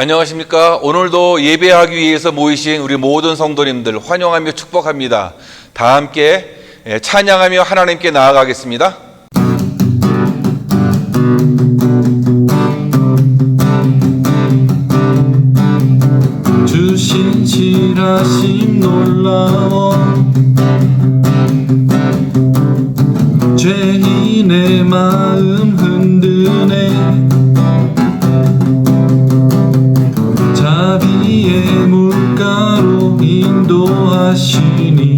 안녕하십니까. 오늘도 예배하기 위해서 모이신 우리 모든 성도님들 환영하며 축복합니다. 다 함께 찬양하며 하나님께 나아가겠습니다. 주 신실하심 놀라워 죄인의 마음 흔드네 자비의 물가로 인도하시니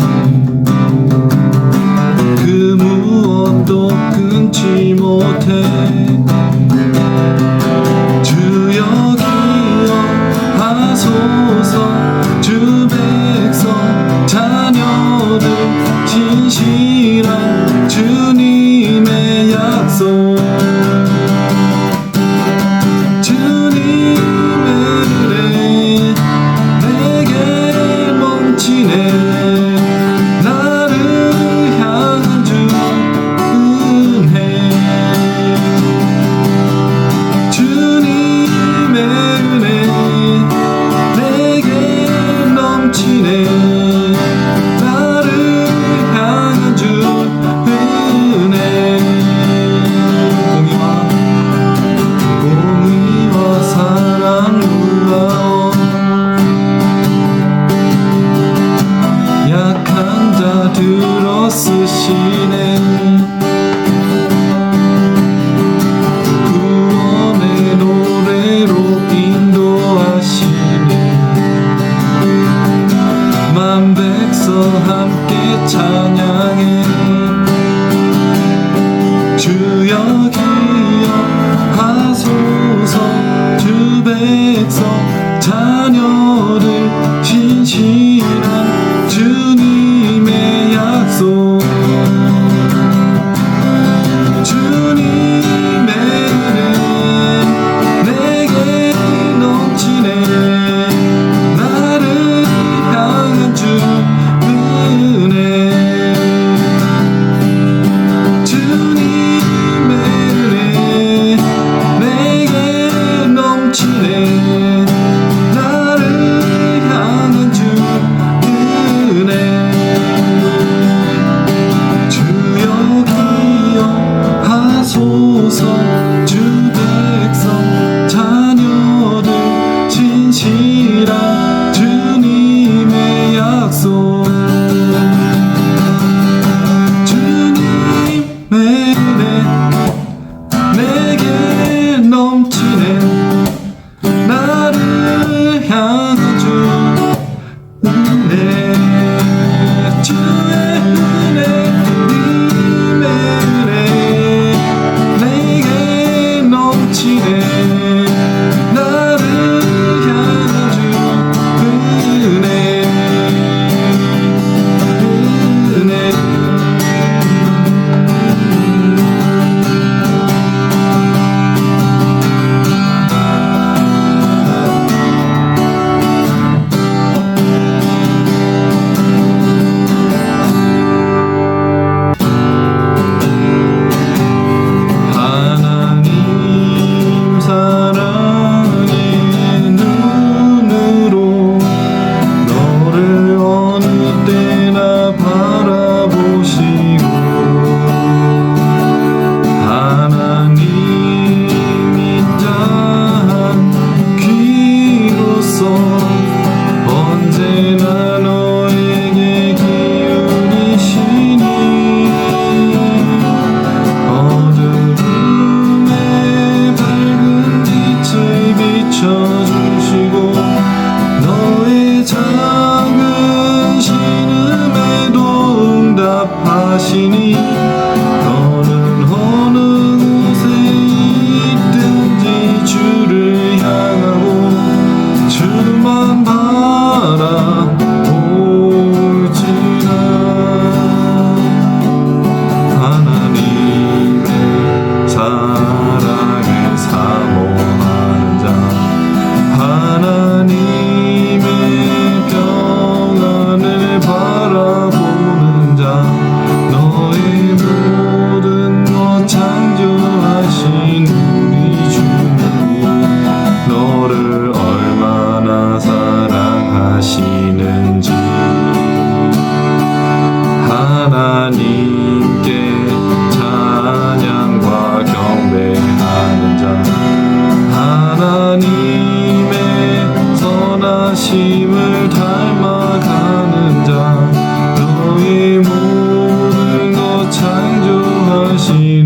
그 무엇도 끊지 못해 주여 기억하소서 주 백성 자녀들 진실한 주님의 약속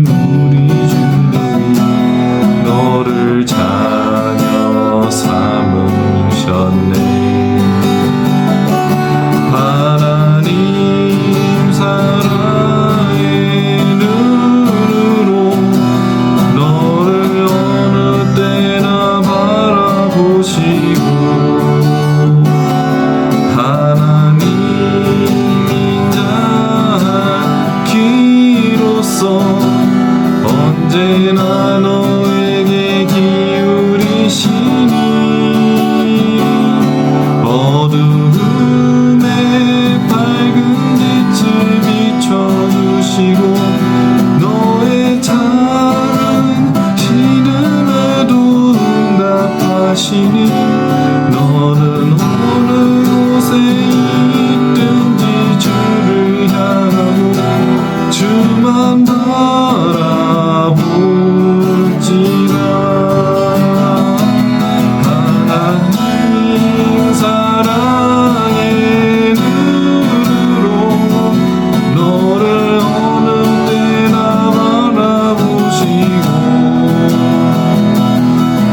우리 주님이 너를 자녀 삼으셨네. 하나님 사랑의 눈으로 너를 어느 때나 바라보시고 하나님 인자한 기로서 언제나 너에게 기울이시니 어두움에 밝은 빛을 비춰주시고 너의 작은 신음에도 응답하시니 너는 어느 곳에 있든지 주를 향하고 주만 바라볼지라. 하나님 사랑의 눈으로 너를 어느 때나 바라보시고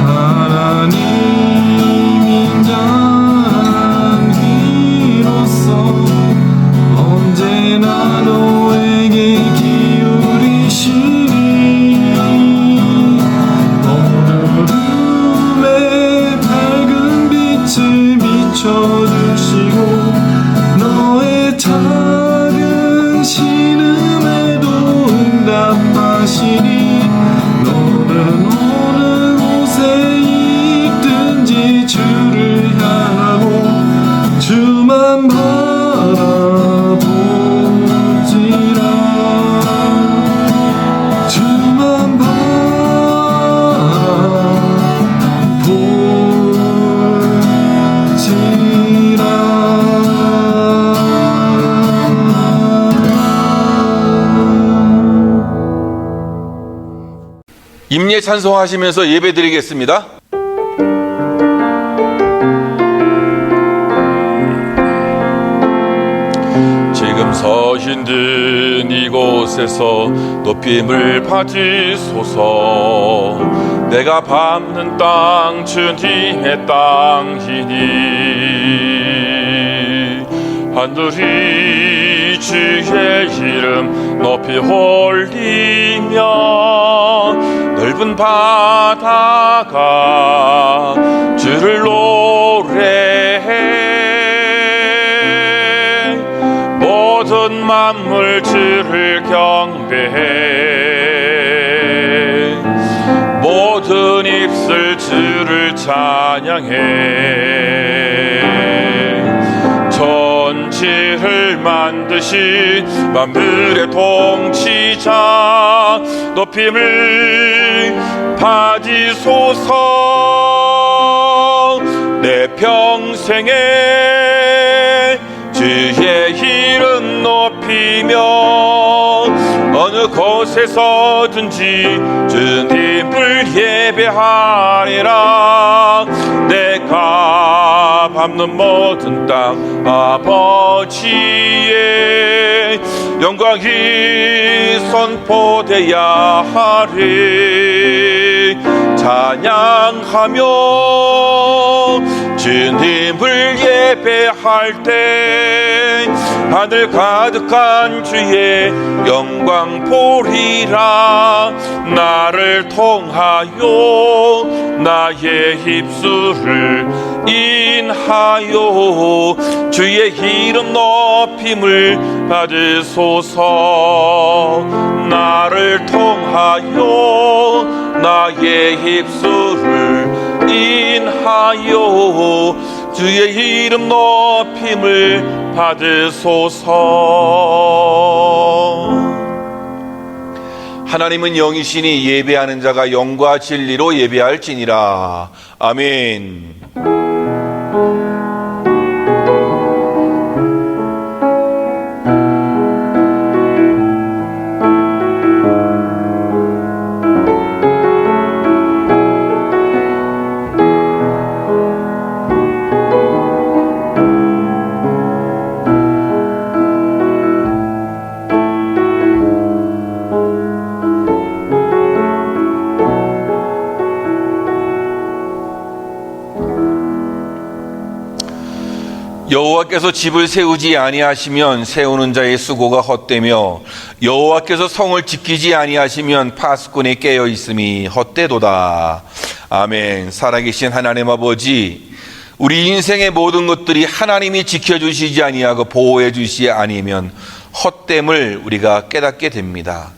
하나님 인자한 귀로서 언제나 너에게 기울이시니 어두움에 밝은 빛을 비춰주시고 너의 작은 신음에도 응답하시니 너는 어느 곳에 있든지 주를 향하고 주만 바라볼지라. 주만 바라볼지라. 임예 찬송하시면서 예배드리겠습니다. 지금 서신든 이곳에서 높임을 받으소서. 내가 밟는 땅 주님의 땅이니 하늘이 주의 이름 높이 올리며 넓은 바다가 주를 노래해. 모든 만물 주를 경배해. 모든 입술 주를 찬양해. 천지를 만드신 만물의 통치자 높임을 받으소서. 내 평생에 주의 이름 높이며 어느 곳에서든지 주님을 예배하리라. 내가 밟는 모든 땅 아버지의 영광이 선포되야 하리. 찬양하며 주님을 예배할 때 하늘 가득한 주의 영광 보리라. 나를 통하여 나의 입술을 인하여 주의 이름 높임을 받으소서. 나를 통하여 나의 입술을 인하여 주의 이름 높임을 받으소서. 하나님은 영이시니 예배하는 자가 영과 진리로 예배할지니라. 아멘. 여호와께서 집을 세우지 아니하시면 세우는 자의 수고가 헛되며 여호와께서 성을 지키지 아니하시면 파수꾼이 깨어 있음이 헛되도다. 아멘. 살아계신 하나님 아버지, 우리 인생의 모든 것들이 하나님이 지켜주시지 아니하고 보호해 주시지 아니면 헛됨을 우리가 깨닫게 됩니다.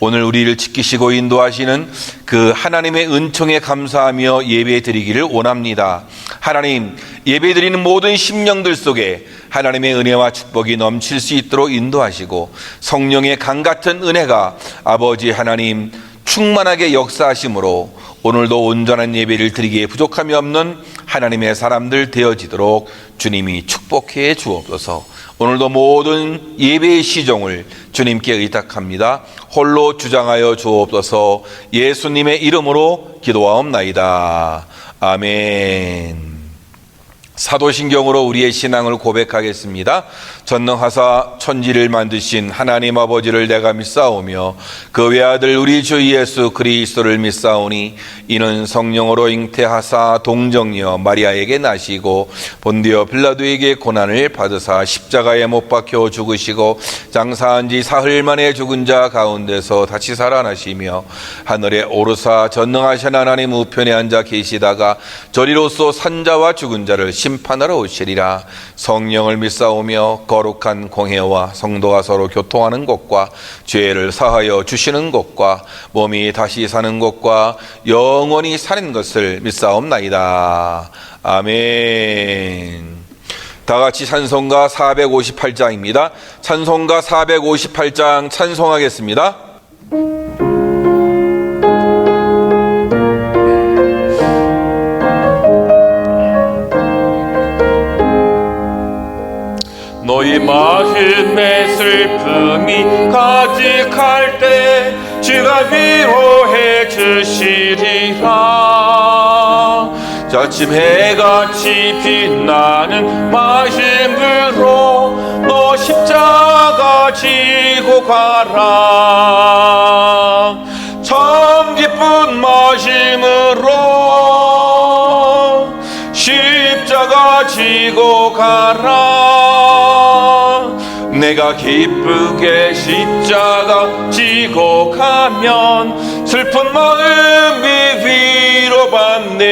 오늘 우리를 지키시고 인도하시는 그 하나님의 은총에 감사하며 예배 드리기를 원합니다. 하나님, 예배 드리는 모든 심령들 속에 하나님의 은혜와 축복이 넘칠 수 있도록 인도하시고 성령의 강 같은 은혜가 아버지 하나님 충만하게 역사하심으로 오늘도 온전한 예배를 드리기에 부족함이 없는 하나님의 사람들 되어지도록 주님이 축복해 주옵소서. 오늘도 모든 예배의 시종을 주님께 의탁합니다. 홀로 주장하여 주옵소서. 예수님의 이름으로 기도하옵나이다. 아멘. 사도신경으로 우리의 신앙을 고백하겠습니다. 전능하사 천지를 만드신 하나님 아버지를 내가 믿사오며 그 외아들 우리 주 예수 그리스도를 믿사오니 이는 성령으로 잉태하사 동정녀 마리아에게 나시고 본디오 빌라도에게 고난을 받으사 십자가에 못 박혀 죽으시고 장사한 지 사흘 만에 죽은 자 가운데서 다시 살아나시며 하늘에 오르사 전능하신 하나님 우편에 앉아 계시다가 저리로서 산자와 죽은 자를 심판하러 오시리라. 성령을 믿사오며 거룩한 공회와 성도가 서로 교통하는 것과 죄를 사하여 주시는 것과 몸이 다시 사는 것과 영원히 사는 것을 믿사옵나이다. 아멘. 다 같이 찬송가 458장입니다. 찬송가 458장 찬송하겠습니다. 너희 마음의 슬픔이 가득할 때 주가 위로해 주시리라. 아침 해같이 빛나는 마음으로 너 십자가 지고 가라. 참 기쁜 마음으로 십자가 지고 가라. 내가 기쁘게 십자가 지고 가면 슬픈 마음이 위로받네.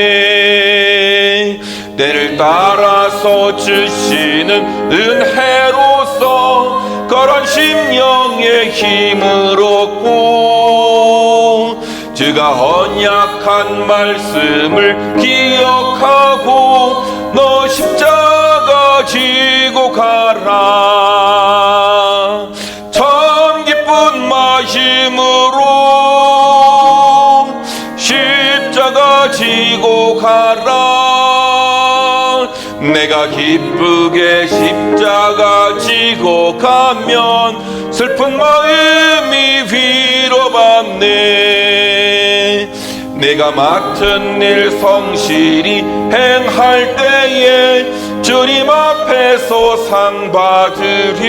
때를 따라서 주시는 은혜로서 그런 심령의 힘을 얻고 주가 언약한 말씀을 기억하고 너 십자가 지고 가라. 참 기쁜 마음으로 십자가 지고 가라. 내가 기쁘게 십자가 지고 가면 슬픈 마음이 위로받네. 내가 맡은 일 성실히 행할 때에 주님 앞에서 상 받으리.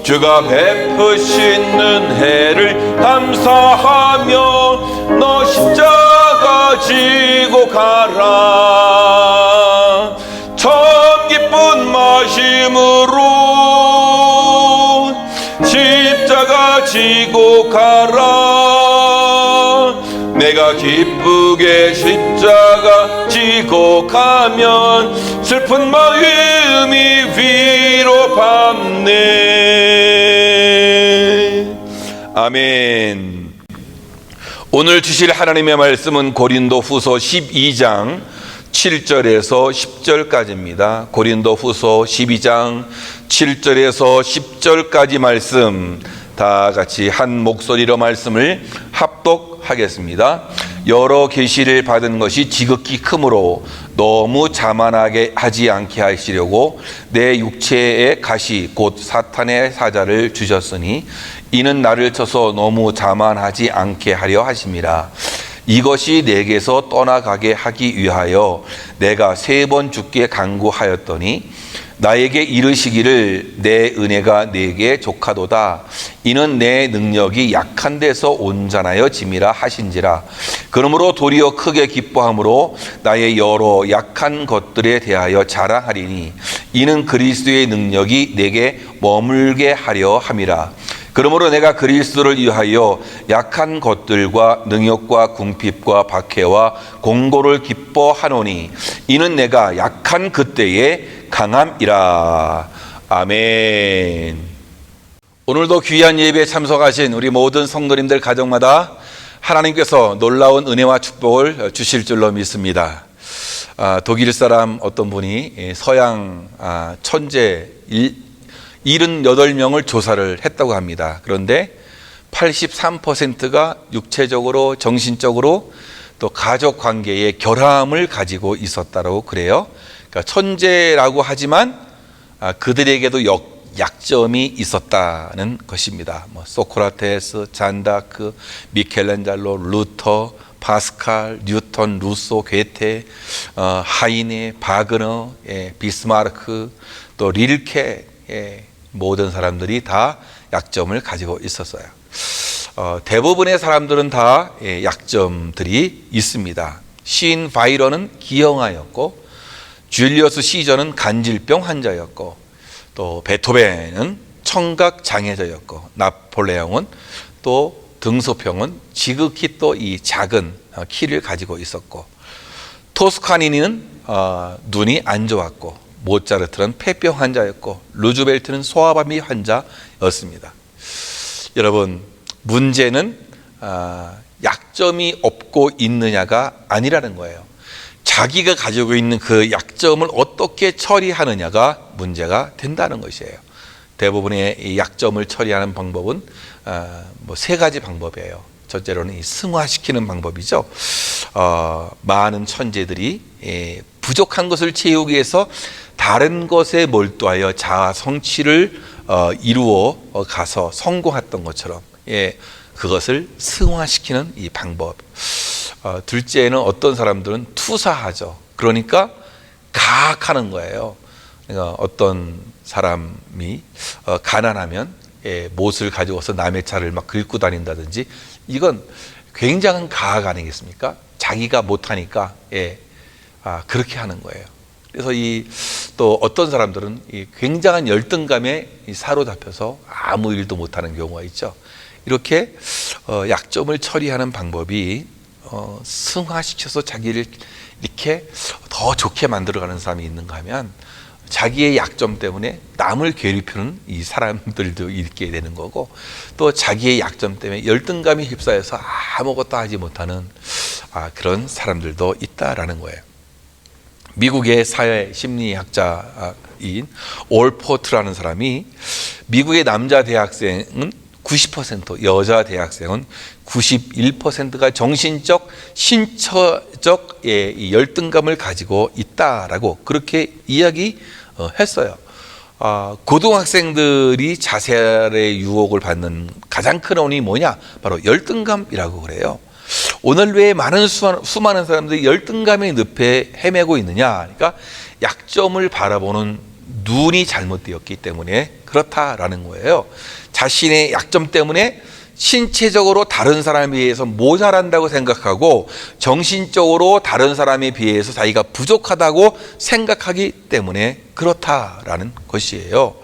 주가 베푸신 은혜를 감사하며 너 십자가 지고 가라. 참 기쁜 마음으로 십자가 지고 가라. 내가 기쁘게 십자가 지고 가면 슬픈 마음이 위로받네. 아멘. 오늘 주실 하나님의 말씀은 고린도 후서 12장 7절에서 10절까지입니다. 고린도 후서 12장 7절에서 10절까지 말씀 다 같이 한 목소리로 말씀을 합독하겠습니다. 여러 계시를 받은 것이 지극히 크므로 너무 자만하게 하지 않게 하시려고 내 육체의 가시 곧 사탄의 사자를 주셨으니 이는 나를 쳐서 너무 자만하지 않게 하려 하심이라. 이것이 내게서 떠나가게 하기 위하여 내가 3번 주께 간구하였더니 나에게 이르시기를 내 은혜가 내게 족하도다. 이는 내 능력이 약한 데서 온전하여 짐이라 하신지라. 그러므로 도리어 크게 기뻐함으로 나의 여러 약한 것들에 대하여 자랑하리니 이는 그리스도의 능력이 내게 머물게 하려 함이라. 그러므로 내가 그리스도를 위하여 약한 것들과 능욕과 궁핍과 박해와 공고를 기뻐하노니 이는 내가 약한 그때에 강함이라. 아멘. 오늘도 귀한 예배에 참석하신 우리 모든 성도님들 가정마다 하나님께서 놀라운 은혜와 축복을 주실 줄로 믿습니다. 독일 사람 어떤 분이 서양 천재 78명을 조사를 했다고 합니다. 그런데 83%가 육체적으로 정신적으로 또 가족 관계에 결함을 가지고 있었다고 그래요. 그러니까 천재라고 하지만 그들에게도 약점이 있었다는 것입니다. 소크라테스, 잔다크, 미켈란젤로, 루터, 파스칼, 뉴턴, 루소, 괴테, 하이네, 바그너, 비스마르크, 또 릴케, 모든 사람들이 다 약점을 가지고 있었어요. 대부분의 사람들은 다 약점들이 있습니다. 시인 바이런은 기형아였고, 줄리어스 시저는 간질병 환자였고, 또 베토벤은 청각 장애자였고, 나폴레옹은 또 등소평은 지극히 또 이 작은 키를 가지고 있었고, 토스카니는 눈이 안 좋았고, 모차르트는 폐병 환자였고, 루즈벨트는 소아마비 환자였습니다. 여러분, 문제는 약점이 없고 있느냐가 아니라는 거예요. 자기가 가지고 있는 그 약점을 어떻게 처리하느냐가 문제가 된다는 것이에요. 대부분의 이 약점을 처리하는 방법은 세 가지 방법이에요. 첫째로는 이 승화시키는 방법이죠. 많은 천재들이 부족한 것을 채우기 위해서 다른 것에 몰두하여 자아 성취를 이루어 가서 성공했던 것처럼 그것을 승화시키는 이 방법. 둘째는 어떤 사람들은 투사하죠. 그러니까 가학하는 거예요. 그러니까 어떤 사람이 가난하면 못을 가져와서 남의 차를 막 긁고 다닌다든지, 이건 굉장한 가학 아니겠습니까? 자기가 못하니까 그렇게 하는 거예요. 그래서 또 어떤 사람들은 굉장한 열등감에 사로잡혀서 아무 일도 못하는 경우가 있죠. 이렇게 약점을 처리하는 방법이 승화시켜서 자기를 이렇게 더 좋게 만들어가는 사람이 있는가 하면, 자기의 약점 때문에 남을 괴롭히는 이 사람들도 있게 되는 거고, 또 자기의 약점 때문에 열등감이 휩싸여서 아무것도 하지 못하는 그런 사람들도 있다라는 거예요. 미국의 사회 심리학자인 올포트라는 사람이 미국의 남자 대학생은 90%, 여자 대학생은 91%가 정신적, 신체적 열등감을 가지고 있다라고 그렇게 이야기했어요. 고등학생들이 자살의 유혹을 받는 가장 큰 원인이 뭐냐? 바로 열등감이라고 그래요. 오늘 왜 많은 수많은 사람들이 열등감의 늪에 헤매고 있느냐? 그러니까 약점을 바라보는 눈이 잘못되었기 때문에 그렇다라는 거예요. 자신의 약점 때문에 신체적으로 다른 사람에 비해서 모자란다고 생각하고, 정신적으로 다른 사람에 비해서 자기가 부족하다고 생각하기 때문에 그렇다라는 것이에요.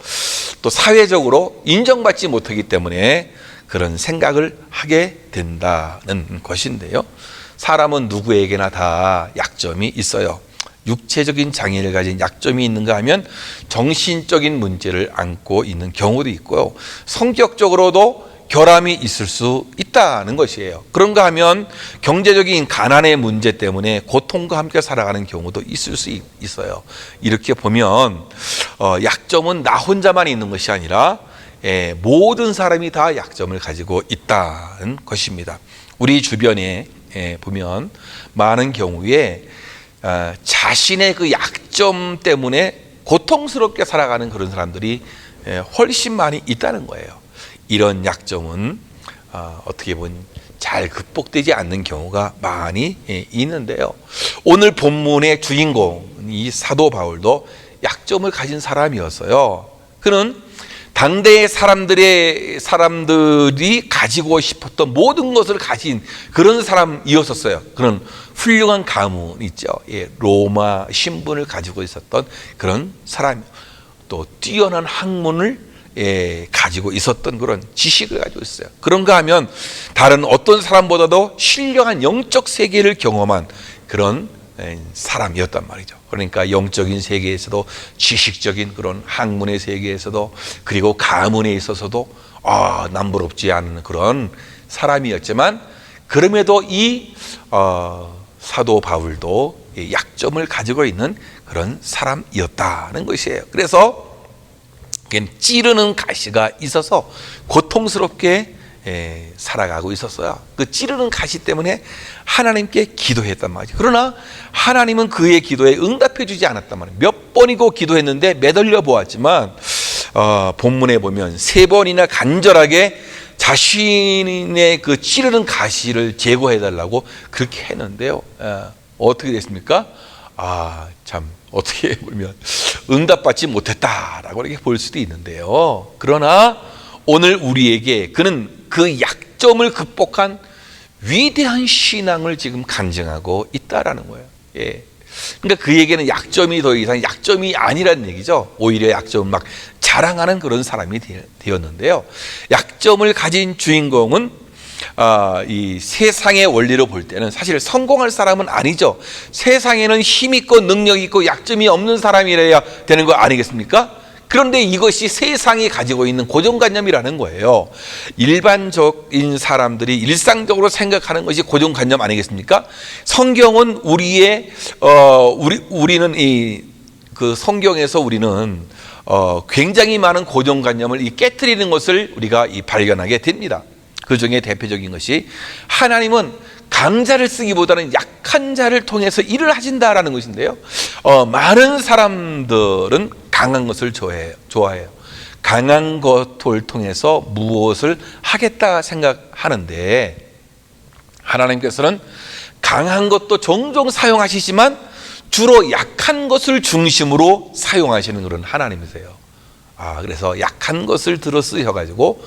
또 사회적으로 인정받지 못하기 때문에 그런 생각을 하게 된다는 것인데요. 사람은 누구에게나 다 약점이 있어요. 육체적인 장애를 가진 약점이 있는가 하면 정신적인 문제를 안고 있는 경우도 있고요. 성격적으로도 결함이 있을 수 있다는 것이에요. 그런가 하면 경제적인 가난의 문제 때문에 고통과 함께 살아가는 경우도 있을 수 있어요. 이렇게 보면 약점은 나 혼자만 있는 것이 아니라 모든 사람이 다 약점을 가지고 있다는 것입니다. 우리 주변에 보면 많은 경우에 자신의 그 약점 때문에 고통스럽게 살아가는 그런 사람들이 훨씬 많이 있다는 거예요. 이런 약점은 어떻게 보면 잘 극복되지 않는 경우가 많이 있는데요. 오늘 본문의 주인공 이 사도 바울도 약점을 가진 사람이었어요. 그는 당대의 사람들이 가지고 싶었던 모든 것을 가진 그런 사람이었었어요. 그런 훌륭한 가문 있죠. 예, 로마 신분을 가지고 있었던 그런 사람, 또 뛰어난 학문을 가지고 있었던 그런 지식을 가지고 있어요. 그런가 하면 다른 어떤 사람보다도 신령한 영적 세계를 경험한 그런 사람이었단 말이죠. 그러니까 영적인 세계에서도, 지식적인 그런 학문의 세계에서도, 그리고 가문에 있어서도 남부럽지 않은 그런 사람이었지만, 그럼에도 이 사도 바울도 약점을 가지고 있는 그런 사람이었다는 것이에요. 그래서 찌르는 가시가 있어서 고통스럽게 살아가고 있었어요. 그 찌르는 가시 때문에 하나님께 기도했단 말이죠. 그러나 하나님은 그의 기도에 응답해 주지 않았단 말이에요. 몇 번이고 기도했는데 매달려 보았지만 본문에 보면 3번이나 간절하게 자신의 그 찌르는 가시를 제거해 달라고 그렇게 했는데요. 어떻게 됐습니까? 참 어떻게 보면 응답받지 못했다라고 이렇게 볼 수도 있는데요. 그러나 오늘 우리에게 그는 그 약점을 극복한 위대한 신앙을 지금 간증하고 있다라는 거예요. 예. 그러니까 그에게는 약점이 더 이상 약점이 아니라는 얘기죠. 오히려 약점을 막 자랑하는 그런 사람이 되었는데요. 약점을 가진 주인공은 이 세상의 원리로 볼 때는 사실 성공할 사람은 아니죠. 세상에는 힘 있고 능력 있고 약점이 없는 사람이라야 되는 거 아니겠습니까? 그런데 이것이 세상이 가지고 있는 고정관념이라는 거예요. 일반적인 사람들이 일상적으로 생각하는 것이 고정관념 아니겠습니까? 성경은 우리는 그 성경에서 우리는 굉장히 많은 고정관념을 깨트리는 것을 우리가 발견하게 됩니다. 그 중에 대표적인 것이 하나님은 강자를 쓰기보다는 약한 자를 통해서 일을 하신다라는 것인데요. 많은 사람들은 강한 것을 좋아해요. 강한 것을 통해서 무엇을 하겠다 생각하는데, 하나님께서는 강한 것도 종종 사용하시지만 주로 약한 것을 중심으로 사용하시는 그런 하나님이세요. 그래서 약한 것을 들어 쓰셔가지고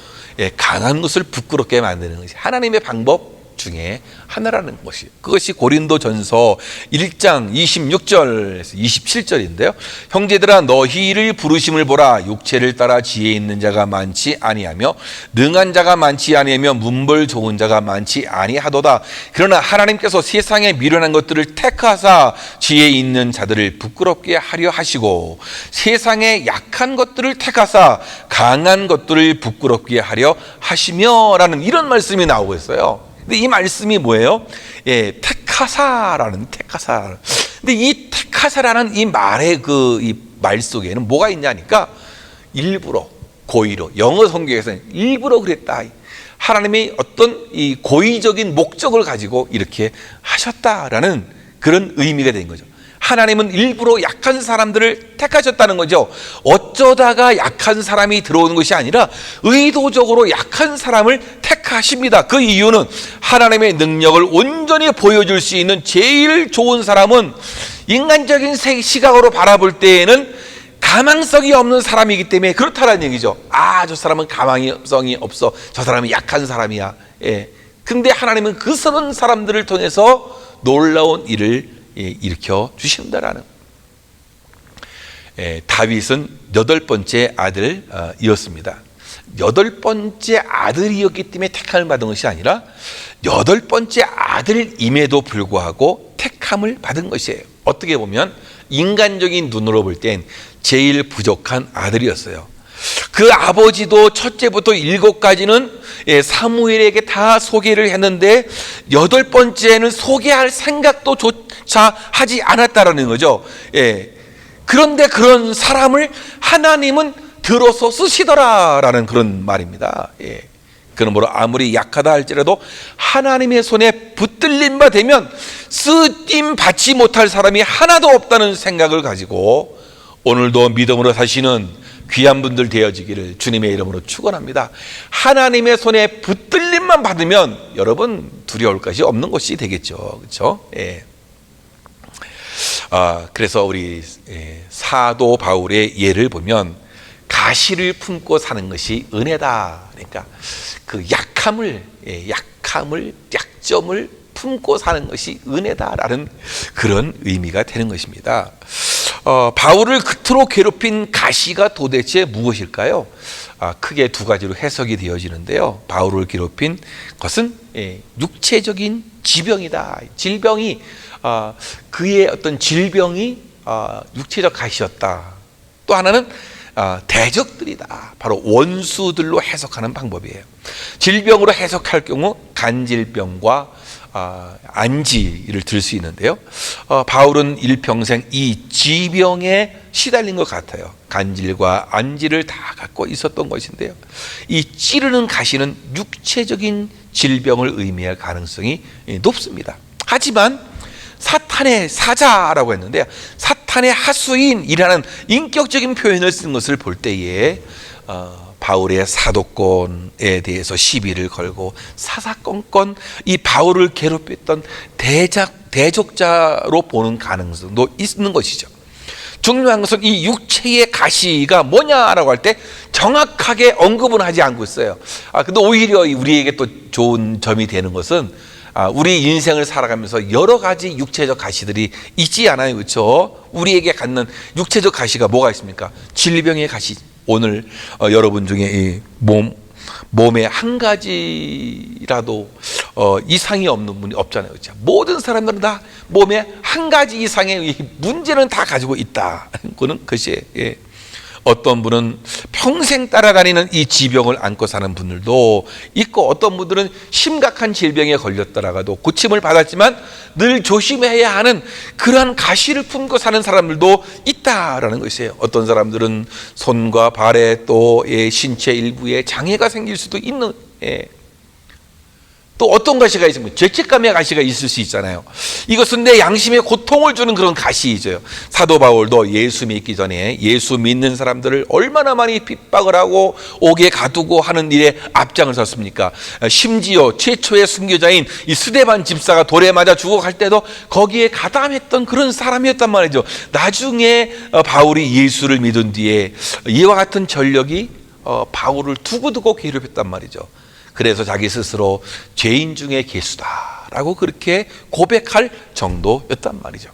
강한 것을 부끄럽게 만드는 것이 하나님의 방법 중에 하나라는 것이, 그것이 고린도전서 1장 26절에서 27절인데요. 형제들아 너희를 부르심을 보라. 육체를 따라 지혜 있는 자가 많지 아니하며 능한 자가 많지 아니하며 문벌 좋은 자가 많지 아니하도다. 그러나 하나님께서 세상에 미련한 것들을 택하사 지혜 있는 자들을 부끄럽게 하려 하시고 세상에 약한 것들을 택하사 강한 것들을 부끄럽게 하려 하시며라는 이런 말씀이 나오고 있어요. 근데 이 말씀이 뭐예요? 택하사라는 택하사. 근데 이 택하사라는 이 말의 이 말 속에는 뭐가 있냐니까 일부러 고의로, 영어 성경에서는 일부러 그랬다. 하나님이 어떤 이 고의적인 목적을 가지고 이렇게 하셨다라는 그런 의미가 된 거죠. 하나님은 일부러 약한 사람들을 택하셨다는 거죠. 어쩌다가 약한 사람이 들어오는 것이 아니라 의도적으로 약한 사람을 택하십니다. 그 이유는 하나님의 능력을 온전히 보여줄 수 있는 제일 좋은 사람은 인간적인 시각으로 바라볼 때에는 가망성이 없는 사람이기 때문에 그렇다는 얘기죠. 저 사람은 가망성이 없어. 저 사람은 약한 사람이야. 근데 하나님은 그 선한 사람들을 통해서 놀라운 일을 일으켜 주신다라는. 다윗은 8번째 아들이었습니다. 8번째 아들이었기 때문에 택함을 받은 것이 아니라 8번째 아들임에도 불구하고 택함을 받은 것이에요. 어떻게 보면 인간적인 눈으로 볼 땐 제일 부족한 아들이었어요. 그 아버지도 첫째부터 7까지는 사무엘에게 다 소개를 했는데 8번째는 소개할 생각도 조차 하지 않았다라는 거죠. 그런데 그런 사람을 하나님은 들어서 쓰시더라라는 그런 말입니다. 그러므로 아무리 약하다 할지라도 하나님의 손에 붙들림 바 되면 쓰임 받지 못할 사람이 하나도 없다는 생각을 가지고 오늘도 믿음으로 사시는 귀한 분들 되어지기를 주님의 이름으로 축원합니다. 하나님의 손에 붙들림만 받으면 여러분 두려울 것이 없는 것이 되겠죠. 그렇죠? 그래서 우리 사도 바울의 예를 보면 가시를 품고 사는 것이 은혜다. 그러니까 그 약점을 품고 사는 것이 은혜다라는 그런 의미가 되는 것입니다. 바울을 그토록 괴롭힌 가시가 도대체 무엇일까요? 크게 두 가지로 해석이 되어지는데요. 바울을 괴롭힌 것은 육체적인 질병이다. 질병이 그의 어떤 질병이 육체적 가시였다. 또 하나는 대적들이다. 바로 원수들로 해석하는 방법이에요. 질병으로 해석할 경우 간질병과 안지를 들 수 있는데요. 바울은 일평생 이 지병에 시달린 것 같아요. 간질과 안지를 다 갖고 있었던 것인데요. 이 찌르는 가시는 육체적인 질병을 의미할 가능성이 높습니다. 하지만 사탄의 사자라고 했는데요. 사탄의 하수인이라는 인격적인 표현을 쓴 것을 볼 때에 바울의 사도권에 대해서 시비를 걸고 사사건건 이 바울을 괴롭혔던 대적자로 보는 가능성도 있는 것이죠. 중요한 것은 이 육체의 가시가 뭐냐라고 할 때 정확하게 언급은 하지 않고 있어요. 근데 오히려 우리에게 또 좋은 점이 되는 것은 우리 인생을 살아가면서 여러 가지 육체적 가시들이 있지 않아요, 그렇죠? 우리에게 갖는 육체적 가시가 뭐가 있습니까? 질병의 가시. 오늘 여러분 중에 이 몸에 한 가지라도 이상이 없는 분이 없잖아요, 그렇죠? 모든 사람들은 다 몸에 한 가지 이상의 문제는 다 가지고 있다. 그는 것이에요. 예. 어떤 분은 평생 따라다니는 이 지병을 안고 사는 분들도 있고, 어떤 분들은 심각한 질병에 걸렸더라도 고침을 받았지만 늘 조심해야 하는 그러한 가시를 품고 사는 사람들도 있다라는 것이에요. 어떤 사람들은 손과 발에 또 신체 일부에 장애가 생길 수도 있는, 또 어떤 가시가 있으면 죄책감의 가시가 있을 수 있잖아요. 이것은 내 양심에 고통을 주는 그런 가시이죠. 사도 바울도 예수 믿기 전에 예수 믿는 사람들을 얼마나 많이 핍박을 하고 옥에 가두고 하는 일에 앞장을 섰습니까? 심지어 최초의 순교자인 이 스데반 집사가 돌에 맞아 죽어갈 때도 거기에 가담했던 그런 사람이었단 말이죠. 나중에 바울이 예수를 믿은 뒤에 이와 같은 전력이 바울을 두고두고 괴롭혔단 말이죠. 그래서 자기 스스로 죄인 중에 괴수다라고 그렇게 고백할 정도였단 말이죠.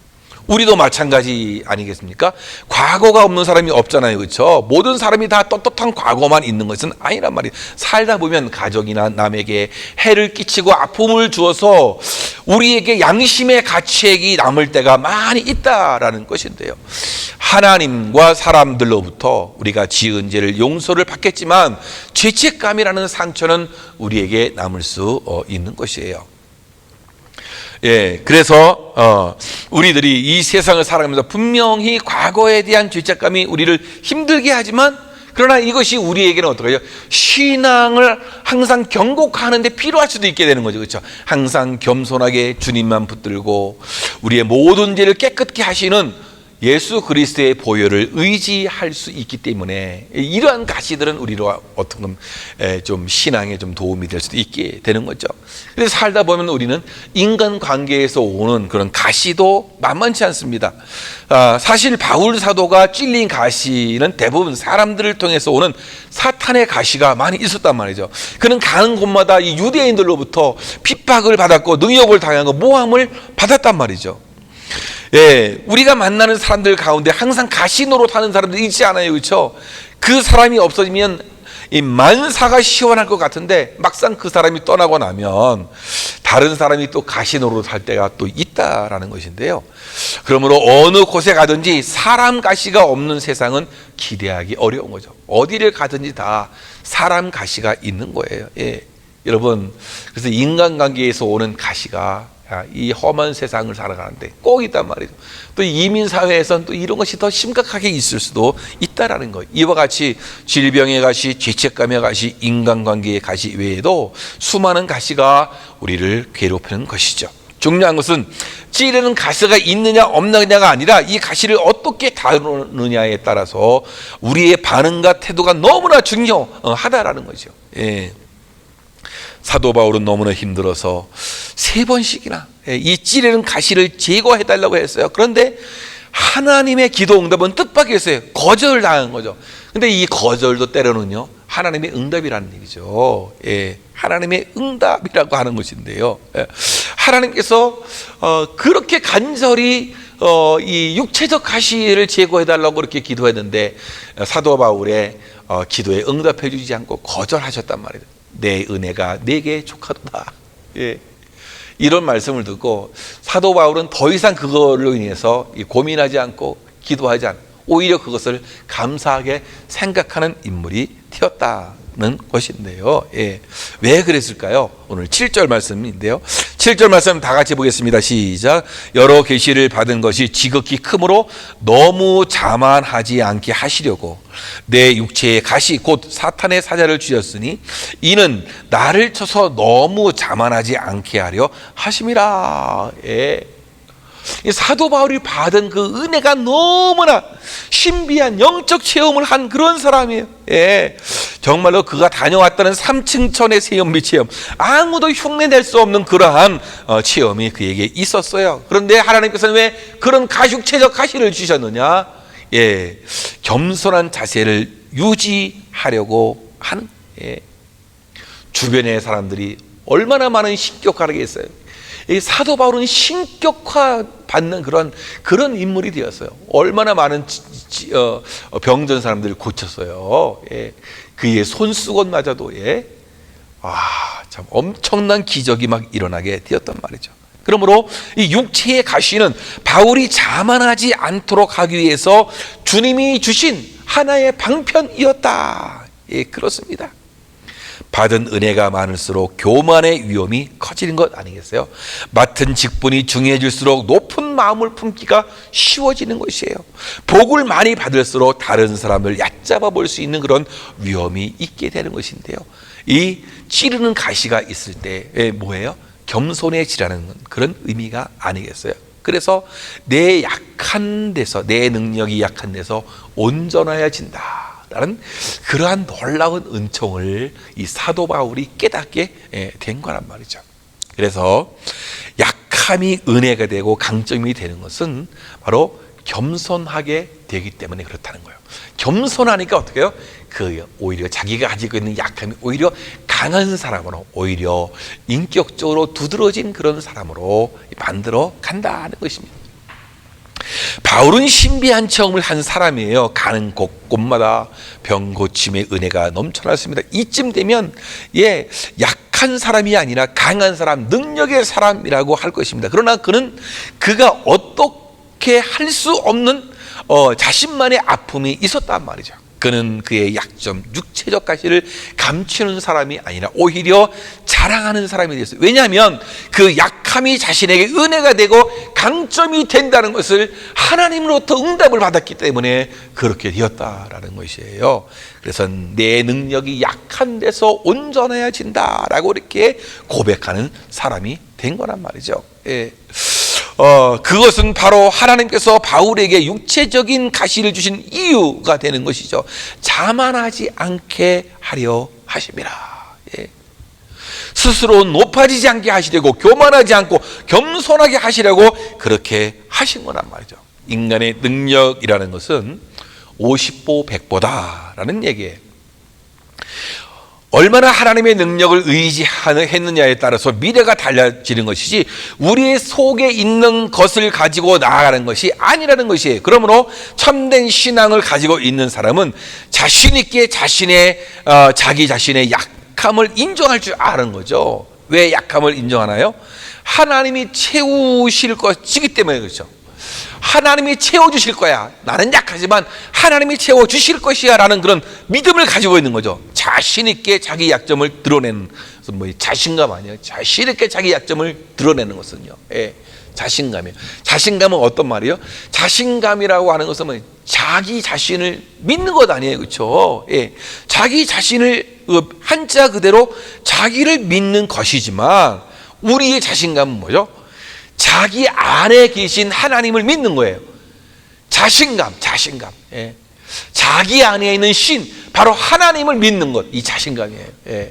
우리도 마찬가지 아니겠습니까? 과거가 없는 사람이 없잖아요, 그렇죠? 모든 사람이 다 떳떳한 과거만 있는 것은 아니란 말이에요. 살다 보면 가족이나 남에게 해를 끼치고 아픔을 주어서 우리에게 양심의 가책이 남을 때가 많이 있다라는 것인데요. 하나님과 사람들로부터 우리가 지은 죄를 용서를 받겠지만 죄책감이라는 상처는 우리에게 남을 수 있는 것이에요. 그래서 우리들이 이 세상을 살아가면서 분명히 과거에 대한 죄책감이 우리를 힘들게 하지만, 그러나 이것이 우리에게는 어떡해요? 신앙을 항상 경고하는 데 필요할 수도 있게 되는 거죠, 그렇죠? 항상 겸손하게 주님만 붙들고 우리의 모든 죄를 깨끗게 하시는 예수 그리스도의 보혈을 의지할 수 있기 때문에 이러한 가시들은 우리로 어떤 좀 신앙에 좀 도움이 될 수도 있게 되는 거죠. 그래서 살다 보면 우리는 인간관계에서 오는 그런 가시도 만만치 않습니다. 사실 바울 사도가 찔린 가시는 대부분 사람들을 통해서 오는 사탄의 가시가 많이 있었단 말이죠. 그는 가는 곳마다 이 유대인들로부터 핍박을 받았고 능욕을 당하고 모함을 받았단 말이죠. 우리가 만나는 사람들 가운데 항상 가시 노릇하는 사람들이 있지 않아요, 그렇죠? 그 사람이 없어지면 이 만사가 시원할 것 같은데 막상 그 사람이 떠나고 나면 다른 사람이 또 가시 노릇할 때가 또 있다라는 것인데요. 그러므로 어느 곳에 가든지 사람 가시가 없는 세상은 기대하기 어려운 거죠. 어디를 가든지 다 사람 가시가 있는 거예요. 여러분, 그래서 인간관계에서 오는 가시가 이 험한 세상을 살아가는데 꼭 있단 말이죠. 또 이민사회에서는 또 이런 것이 더 심각하게 있을 수도 있다라는 거예요. 이와 같이 질병의 가시, 죄책감의 가시, 인간관계의 가시 외에도 수많은 가시가 우리를 괴롭히는 것이죠. 중요한 것은 찌르는 가시가 있느냐 없느냐가 아니라 이 가시를 어떻게 다루느냐에 따라서 우리의 반응과 태도가 너무나 중요하다라는 거죠. 사도 바울은 너무나 힘들어서 3번씩이나 이 찌르는 가시를 제거해달라고 했어요. 그런데 하나님의 기도 응답은 뜻밖이었어요. 거절당한 거죠. 근데 이 거절도 때로는요, 하나님의 응답이라는 얘기죠. 하나님의 응답이라고 하는 것인데요. 하나님께서 그렇게 간절히 이 육체적 가시를 제거해달라고 그렇게 기도했는데 사도 바울의 기도에 응답해 주지 않고 거절하셨단 말이에요. 내 은혜가 내게 족하도다. 이런 말씀을 듣고 사도 바울은 더 이상 그걸로 인해서 고민하지 않고 기도하지 않고 오히려 그것을 감사하게 생각하는 인물이 되었다는 것인데요. 왜 그랬을까요? 오늘 7절 말씀인데요. 7절 말씀 다 같이 보겠습니다. 시작. 여러 계시를 받은 것이 지극히 크므로 너무 자만하지 않게 하시려고 내 육체의 가시 곧 사탄의 사자를 주셨으니 이는 나를 쳐서 너무 자만하지 않게 하려 하심이라. 이 사도 바울이 받은 그 은혜가 너무나 신비한 영적 체험을 한 그런 사람이에요. 정말로 그가 다녀왔다는 3층천의 세연비 체험, 아무도 흉내낼 수 없는 그러한 체험이 그에게 있었어요. 그런데 하나님께서는 왜 그런 가죽체적 가시를 주셨느냐? 겸손한 자세를 유지하려고 하는. 주변의 사람들이 얼마나 많은 신격화를 했어요. 이 사도 바울은 신격화 받는 그런 인물이 되었어요. 얼마나 많은 병든 사람들을 고쳤어요. 그의 손수건마저도 참 엄청난 기적이 막 일어나게 되었단 말이죠. 그러므로 이 육체의 가시는 바울이 자만하지 않도록 하기 위해서 주님이 주신 하나의 방편이었다. 그렇습니다. 받은 은혜가 많을수록 교만의 위험이 커지는 것 아니겠어요? 맡은 직분이 중요해질수록 높은 마음을 품기가 쉬워지는 것이에요. 복을 많이 받을수록 다른 사람을 얕잡아 볼 수 있는 그런 위험이 있게 되는 것인데요. 이 찌르는 가시가 있을 때 뭐예요? 겸손해지라는 그런 의미가 아니겠어요? 그래서 내 약한 데서, 내 능력이 약한 데서 온전해진다 라는 그러한 놀라운 은총을 이 사도 바울이 깨닫게 된 거란 말이죠. 그래서 약함이 은혜가 되고 강점이 되는 것은 바로 겸손하게 되기 때문에 그렇다는 거예요. 겸손하니까 어떻게 해요? 오히려 자기가 가지고 있는 약함이 오히려 강한 사람으로, 오히려 인격적으로 두드러진 그런 사람으로 만들어 간다는 것입니다. 바울은 신비한 체험을 한 사람이에요. 가는 곳곳마다 병 고침의 은혜가 넘쳐났습니다. 이쯤 되면 약한 사람이 아니라 강한 사람, 능력의 사람이라고 할 것입니다. 그러나 그가 어떻게 할 수 없는 자신만의 아픔이 있었단 말이죠. 그는 그의 약점, 육체적 가시를 감추는 사람이 아니라 오히려 자랑하는 사람이 됐어요. 왜냐하면 그 약함이 자신에게 은혜가 되고 강점이 된다는 것을 하나님으로부터 응답을 받았기 때문에 그렇게 되었다라는 것이에요. 그래서 내 능력이 약한 데서 온전해진다라고 이렇게 고백하는 사람이 된 거란 말이죠. 그것은 바로 하나님께서 바울에게 육체적인 가시를 주신 이유가 되는 것이죠. 자만하지 않게 하려 하심이라. 스스로 높아지지 않게 하시려고, 교만하지 않고 겸손하게 하시려고 그렇게 하신 거란 말이죠. 인간의 능력이라는 것은 50보 100보다라는 얘기예요. 얼마나 하나님의 능력을 의지했느냐에 따라서 미래가 달라지는 것이지 우리의 속에 있는 것을 가지고 나아가는 것이 아니라는 것이에요. 그러므로 참된 신앙을 가지고 있는 사람은 자신 있게 자기 자신의 약함을 인정할 줄 아는 거죠. 왜 약함을 인정하나요? 하나님이 채우실 것이기 때문에 그렇죠. 하나님이 채워주실 거야. 나는 약하지만 하나님이 채워주실 것이야 라는 그런 믿음을 가지고 있는 거죠. 자신 있게 자기 약점을 드러내는 것은 자신감 아니에요. 자신 있게 자기 약점을 드러내는 것은요, 자신감이에요. 자신감은 어떤 말이에요? 자신감이라고 하는 것은 자기 자신을 믿는 것 아니에요. 그렇죠? 자기 자신을 한자 그대로 자기를 믿는 것이지만 우리의 자신감은 뭐죠? 자기 안에 계신 하나님을 믿는 거예요. 자신감. 자기 안에 있는 신, 바로 하나님을 믿는 것, 이 자신감이에요.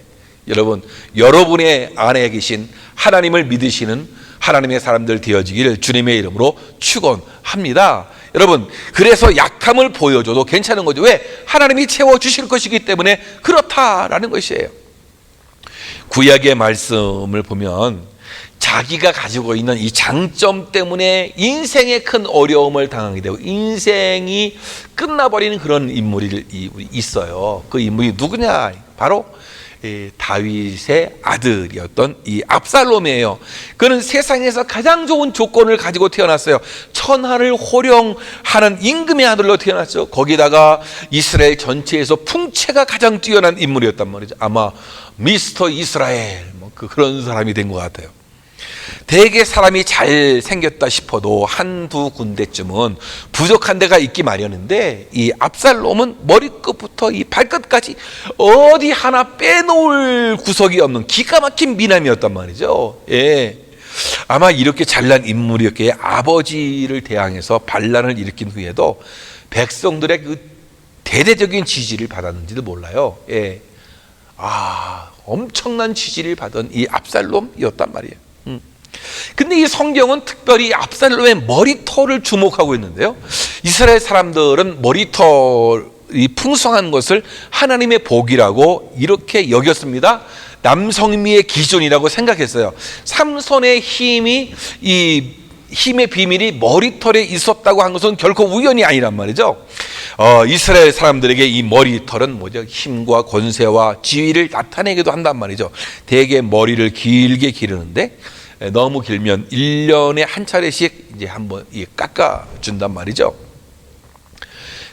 여러분, 여러분의 안에 계신 하나님을 믿으시는 하나님의 사람들 되어지기를 주님의 이름으로 축원합니다. 여러분, 그래서 약함을 보여줘도 괜찮은 거죠. 왜? 하나님이 채워주실 것이기 때문에 그렇다라는 것이에요. 구약의 말씀을 보면 자기가 가지고 있는 이 장점 때문에 인생에 큰 어려움을 당하게 되고 인생이 끝나버리는 그런 인물이 있어요. 그 인물이 누구냐? 바로 다윗의 아들이었던 이 압살롬이에요. 그는 세상에서 가장 좋은 조건을 가지고 태어났어요. 천하를 호령하는 임금의 아들로 태어났죠. 거기다가 이스라엘 전체에서 풍채가 가장 뛰어난 인물이었단 말이죠. 아마 미스터 이스라엘 그런 사람이 된 것 같아요. 대개 사람이 잘 생겼다 싶어도 한두 군데쯤은 부족한 데가 있기 마련인데 이 압살롬은 머리끝부터 이 발끝까지 어디 하나 빼놓을 구석이 없는 기가 막힌 미남이었단 말이죠. 예. 아마 이렇게 잘난 인물이었기에 아버지를 대항해서 반란을 일으킨 후에도 백성들의 그 대대적인 지지를 받았는지도 몰라요. 예. 엄청난 지지를 받은 이 압살롬이었단 말이에요. 근데 이 성경은 특별히 압살롬의 머리털을 주목하고 있는데요. 이스라엘 사람들은 머리털이 풍성한 것을 하나님의 복이라고 이렇게 여겼습니다. 남성미의 기준이라고 생각했어요. 삼손의 힘의 비밀이 머리털에 있었다고 한 것은 결코 우연이 아니란 말이죠. 이스라엘 사람들에게 이 머리털은 뭐죠? 힘과 권세와 지위를 나타내기도 한단 말이죠. 대개 머리를 길게 기르는데 너무 길면 1년에 한 차례씩 이제 한번 깎아준단 말이죠.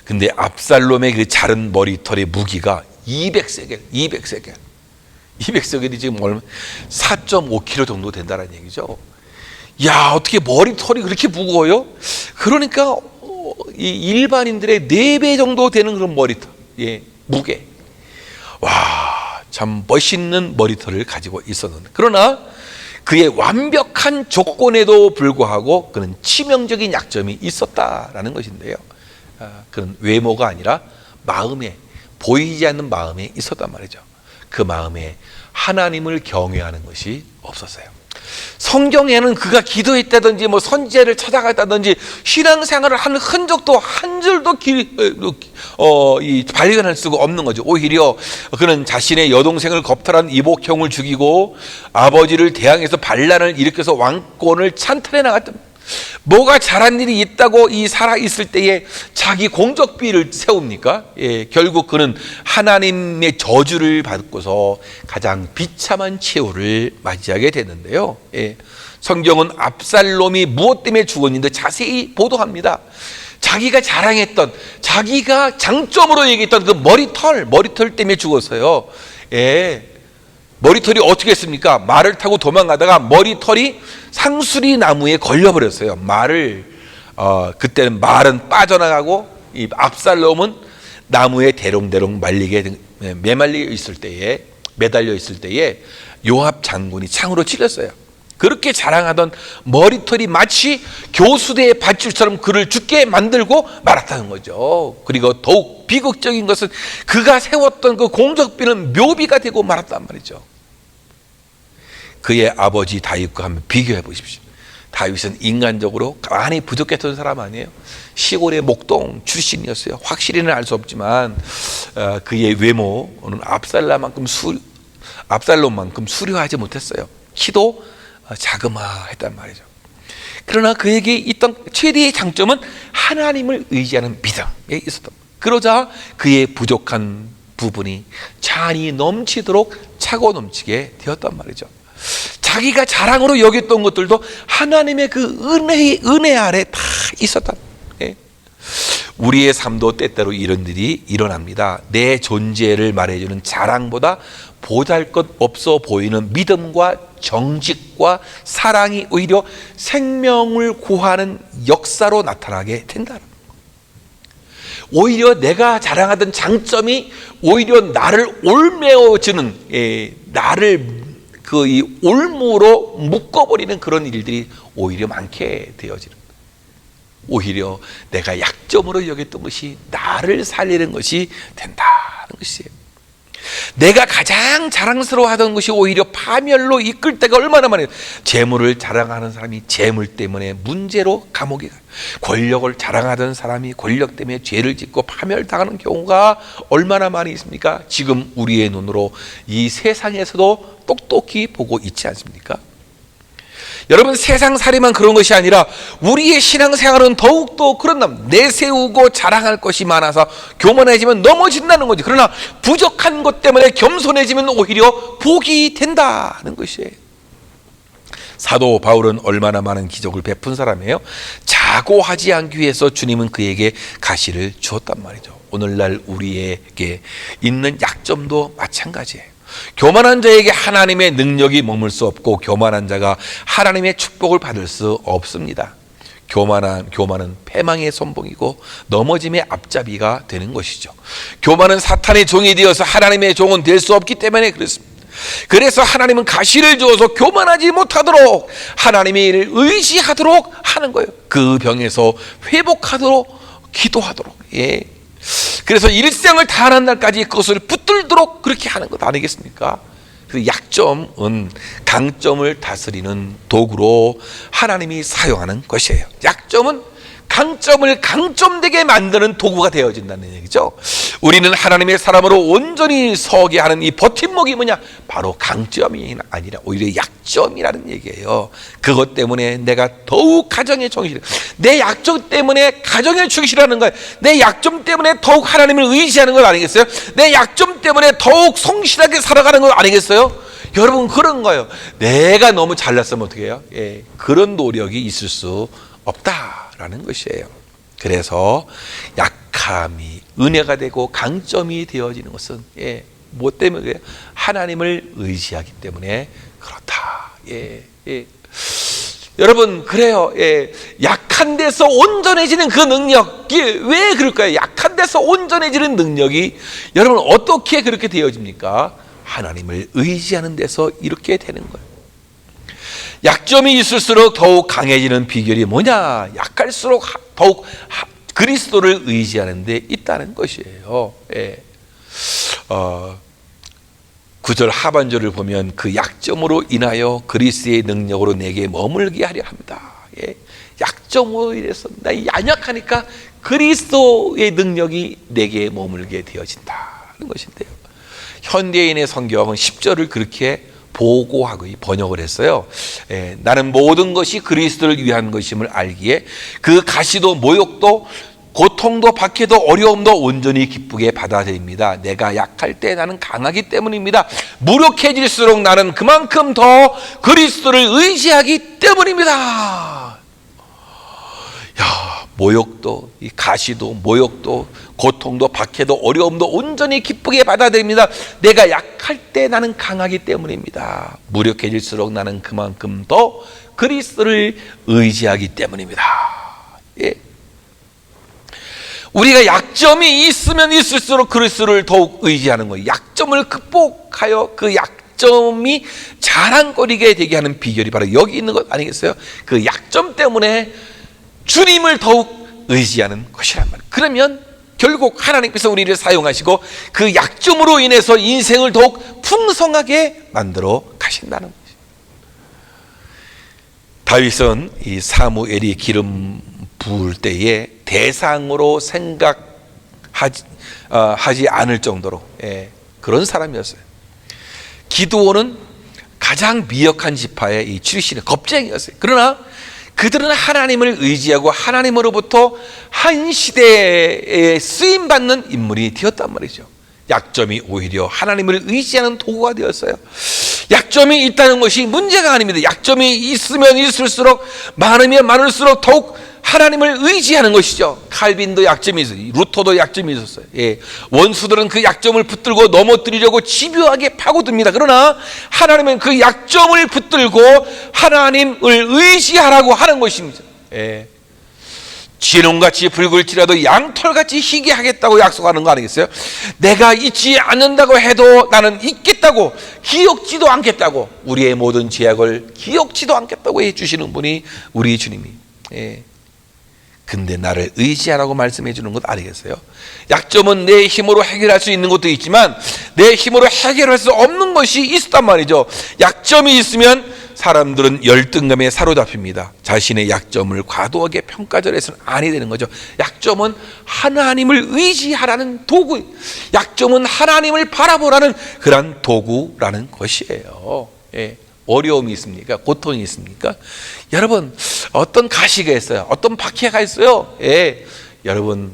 근데 압살롬의 그 자른 머리털의 무기가 200세겔. 200세겔이 지금 얼마? 4.5kg 정도 된다는 얘기죠. 야, 어떻게 머리털이 그렇게 무거워요? 그러니까 이 일반인들의 4배 정도 되는 그런 머리털, 무게. 와, 참 멋있는 머리털을 가지고 있었는데, 그러나 그의 완벽한 조건에도 불구하고 그는 치명적인 약점이 있었다라는 것인데요. 그는 외모가 아니라 마음에, 보이지 않는 마음에 있었단 말이죠. 그 마음에 하나님을 경외하는 것이 없었어요. 성경에는 그가 기도했다든지 선지자를 찾아갔다든지 신앙생활을 하는 흔적도 한 줄도 발견할 수가 없는 거죠. 오히려 그는 자신의 여동생을 겁탈한 이복형을 죽이고 아버지를 대항해서 반란을 일으켜서 왕권을 찬탈해 나갔던, 뭐가 잘한 일이 있다고 살아있을 때에 자기 공적비를 세웁니까? 결국 그는 하나님의 저주를 받고서 가장 비참한 최후를 맞이하게 됐는데요. 성경은 압살롬이 무엇 때문에 죽었는데 자세히 보도합니다. 자기가 자랑했던, 자기가 장점으로 얘기했던 그 머리털 때문에 죽었어요. 머리털이 어떻게 했습니까? 말을 타고 도망가다가 머리털이 상수리 나무에 걸려버렸어요. 그때는 말은 빠져나가고 이 압살롬은 나무에 대롱대롱 매달려 있을 때에 요압 장군이 창으로 찔렸어요. 그렇게 자랑하던 머리털이 마치 교수대의 밧줄처럼 그를 죽게 만들고 말았다는 거죠. 그리고 더욱 비극적인 것은 그가 세웠던 그 공적비는 묘비가 되고 말았단 말이죠. 그의 아버지 다윗과 한번 비교해 보십시오. 다윗은 인간적으로 많이 부족했던 사람 아니에요? 시골의 목동 출신이었어요. 확실히는 알 수 없지만 그의 외모는 압살롬만큼 수려하지 못했어요. 키도 자그마했단 말이죠. 그러나 그에게 있던 최대의 장점은 하나님을 의지하는 믿음에 있었던, 그러자 그의 부족한 부분이 잔이 넘치도록 차고 넘치게 되었단 말이죠. 자기가 자랑으로 여겼던 것들도 하나님의 그 은혜 아래 다 있었다. 우리의 삶도 때때로 이런 일이 일어납니다. 내 존재를 말해주는 자랑보다 보잘것없어 보이는 믿음과 정직과 사랑이 오히려 생명을 구하는 역사로 나타나게 된다. 오히려 내가 자랑하던 장점이 오히려 나를 올매어주는, 나를 이 올무로 묶어버리는 그런 일들이 오히려 많게 되어지는, 오히려 내가 약점으로 여겼던 것이 나를 살리는 것이 된다는 것이에요. 내가 가장 자랑스러워하던 것이 오히려 파멸로 이끌 때가 얼마나 많아요. 재물을 자랑하는 사람이 재물 때문에 문제로 감옥에 가요. 권력을 자랑하던 사람이 권력 때문에 죄를 짓고 파멸당하는 경우가 얼마나 많이 있습니까? 지금 우리의 눈으로 이 세상에서도 똑똑히 보고 있지 않습니까? 여러분, 세상살이만 그런 것이 아니라 우리의 신앙생활은 더욱더 그런다. 내세우고 자랑할 것이 많아서 교만해지면 넘어진다는 거지. 그러나 부족한 것 때문에 겸손해지면 오히려 복이 된다는 것이에요. 사도 바울은 얼마나 많은 기적을 베푼 사람이에요. 자고하지 않기 위해서 주님은 그에게 가시를 주었단 말이죠. 오늘날 우리에게 있는 약점도 마찬가지예요. 교만한 자에게 하나님의 능력이 머물 수 없고 교만한 자가 하나님의 축복을 받을 수 없습니다. 교만은 패망의 선봉이고 넘어짐의 앞잡이가 되는 것이죠. 교만은 사탄의 종이 되어서 하나님의 종은 될 수 없기 때문에 그렇습니다. 그래서 하나님은 가시를 주어서 교만하지 못하도록 하나님의 일을 의지하도록 하는 거예요. 그 병에서 회복하도록 기도하도록. 그래서 일생을 다하는 날까지 그것을 붙들도록 그렇게 하는 것 아니겠습니까? 그 약점은 강점을 다스리는 도구로 하나님이 사용하는 것이에요. 약점은 강점을 강점되게 만드는 도구가 되어진다는 얘기죠. 우리는 하나님의 사람으로 온전히 서게 하는 이 버팀목이 뭐냐? 바로 강점이 아니라 오히려 약점이라는 얘기예요. 그것 때문에 내가 더욱 가정에 충실해. 내 약점 때문에 가정에 충실하는 거예요. 내 약점 때문에 더욱 하나님을 의지하는 것 아니겠어요? 내 약점 때문에 더욱 성실하게 살아가는 것 아니겠어요? 여러분, 그런 거예요. 내가 너무 잘났으면 어떻게 해요? 그런 노력이 있을 수 없다라는 것이에요. 그래서 약함이 은혜가 되고 강점이 되어지는 것은 뭐 때문에 그래요? 하나님을 의지하기 때문에 그렇다. 여러분, 그래요. 약한 데서 온전해지는 그 능력이 왜 그럴까요? 약한 데서 온전해지는 능력이 여러분 어떻게 그렇게 되어집니까? 하나님을 의지하는 데서 이렇게 되는 거예요. 약점이 있을수록 더욱 강해지는 비결이 뭐냐? 약할수록 더욱 그리스도를 의지하는 데 있다는 것이에요. 9절 하반절을 보면 그 약점으로 인하여 그리스도의 능력으로 내게 머물게 하려 합니다. 약점으로 인해서 나 연약하니까 그리스도의 능력이 내게 머물게 되어진다는 것인데요. 현대인의 성경은 10절을 그렇게 보고하고 번역을 했어요. 나는 모든 것이 그리스도를 위한 것임을 알기에 그 가시도 모욕도 고통도 박해도 어려움도 온전히 기쁘게 받아들입니다. 내가 약할 때 나는 강하기 때문입니다. 무력해질수록 나는 그만큼 더 그리스도를 의지하기 때문입니다. 모욕도, 이 가시도, 모욕도, 고통도, 박해도, 어려움도 온전히 기쁘게 받아들입니다. 내가 약할 때 나는 강하기 때문입니다. 무력해질수록 나는 그만큼 더 그리스도를 의지하기 때문입니다. 우리가 약점이 있으면 있을수록 그리스도를 더욱 의지하는 거예요. 약점을 극복하여 그 약점이 자랑거리게 되게 하는 비결이 바로 여기 있는 것 아니겠어요? 그 약점 때문에 주님을 더욱 의지하는 것이란 말이에요. 그러면 결국 하나님께서 우리를 사용하시고 그 약점으로 인해서 인생을 더욱 풍성하게 만들어 가신다는 거죠. 다윗은 이 사무엘이 기름 부을 때에 대상으로 생각하지 않을 정도로 그런 사람이었어요. 기드온은 가장 미역한 지파의 이 출신의 겁쟁이였어요. 그러나 그들은 하나님을 의지하고 하나님으로부터 한 시대에 쓰임받는 인물이 되었단 말이죠. 약점이 오히려 하나님을 의지하는 도구가 되었어요. 약점이 있다는 것이 문제가 아닙니다. 약점이 있으면 있을수록 많으면 많을수록 더욱 하나님을 의지하는 것이죠. 칼빈도 약점이 있어요. 루터도 약점이 있었어요. 원수들은 그 약점을 붙들고 넘어뜨리려고 집요하게 파고듭니다. 그러나 하나님은 그 약점을 붙들고 하나님을 의지하라고 하는 것입니다. 진홍같이 붉을지라도 양털같이 희게 하겠다고 약속하는 거 아니겠어요? 내가 잊지 않는다고 해도 나는 잊겠다고, 기억지도 않겠다고, 우리의 모든 죄악을 기억지도 않겠다고 해주시는 분이 우리 주님이. 근데 나를 의지하라고 말씀해 주는 것 아니겠어요? 약점은 내 힘으로 해결할 수 있는 것도 있지만 내 힘으로 해결할 수 없는 것이 있단 말이죠. 약점이 있으면 사람들은 열등감에 사로잡힙니다. 자신의 약점을 과도하게 평가절해서는 아니 되는 거죠. 약점은 하나님을 의지하라는 도구, 약점은 하나님을 바라보라는 그런 도구라는 것이에요. 예. 어려움이 있습니까? 고통이 있습니까? 여러분, 어떤 가시가 있어요? 어떤 박해가 있어요? 예. 여러분,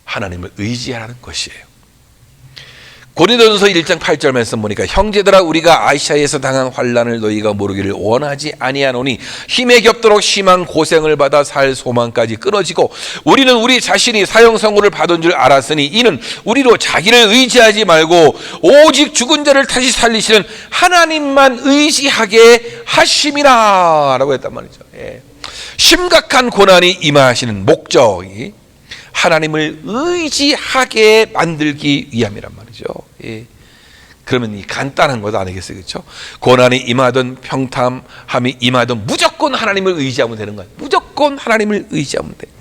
하나님을 의지하라는 것이에요. 고린도전서 1장 8절 말씀 보니까 형제들아 우리가 아시아에서 당한 환난을 너희가 모르기를 원하지 아니하노니 힘에 겹도록 심한 고생을 받아 살 소망까지 끊어지고 우리는 우리 자신이 사형 선고를 받은 줄 알았으니 이는 우리로 자기를 의지하지 말고 오직 죽은 자를 다시 살리시는 하나님만 의지하게 하심이라 라고 했단 말이죠. 예. 심각한 고난이 임하시는 목적이 하나님을 의지하게 만들기 위함이란 말이죠. 예. 그러면 이 간단한 것 아니겠어요? 그렇죠? 고난이 임하든 평탄함이 임하든 무조건 하나님을 의지하면 되는 거예요. 무조건 하나님을 의지하면 돼요.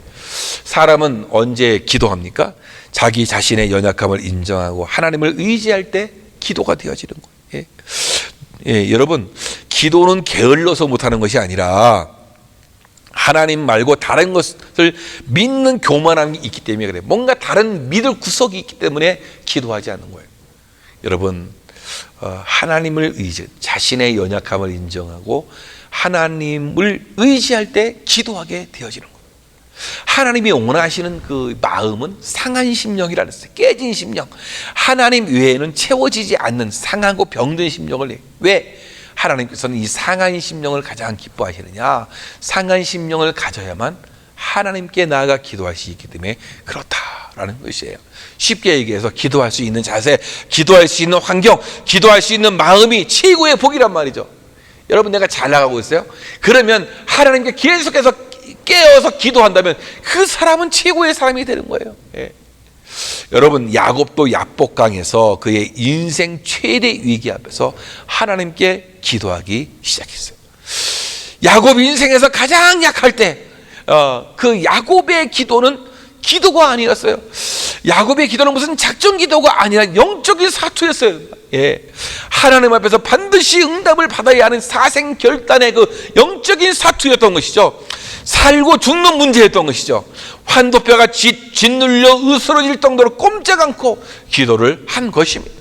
사람은 언제 기도합니까? 자기 자신의 연약함을 인정하고 하나님을 의지할 때 기도가 되어지는 거예요. 예. 예, 여러분, 기도는 게을러서 못하는 것이 아니라 하나님 말고 다른 것을 믿는 교만함이 있기 때문에 그래요. 뭔가 다른 믿을 구석이 있기 때문에 기도하지 않는 거예요. 여러분, 하나님을 자신의 연약함을 인정하고 하나님을 의지할 때 기도하게 되어지는 거예요. 하나님이 원하시는 그 마음은 상한 심령이라는 거예요. 깨진 심령. 하나님 외에는 채워지지 않는 상하고 병든 심령을 내요. 왜? 하나님께서는 이 상한 심령을 가장 기뻐하시느냐? 상한 심령을 가져야만 하나님께 나아가 기도할 수 있기 때문에 그렇다라는 것이에요. 쉽게 얘기해서 기도할 수 있는 자세, 기도할 수 있는 환경, 기도할 수 있는 마음이 최고의 복이란 말이죠. 여러분, 내가 잘 나가고 있어요? 그러면 하나님께 계속해서 깨어서 기도한다면 그 사람은 최고의 사람이 되는 거예요. 예. 여러분, 야곱도 야복강에서 그의 인생 최대 위기 앞에서 하나님께 기도하기 시작했어요. 야곱 인생에서 가장 약할 때 그 야곱의 기도는 기도가 아니었어요. 야곱의 기도는 무슨 작전 기도가 아니라 영적인 사투였어요. 예. 하나님 앞에서 반드시 응답을 받아야 하는 사생결단의 그 영적인 사투였던 것이죠. 살고 죽는 문제였던 것이죠. 환도뼈가 짓눌려 으스러질 정도로 꼼짝 않고 기도를 한 것입니다.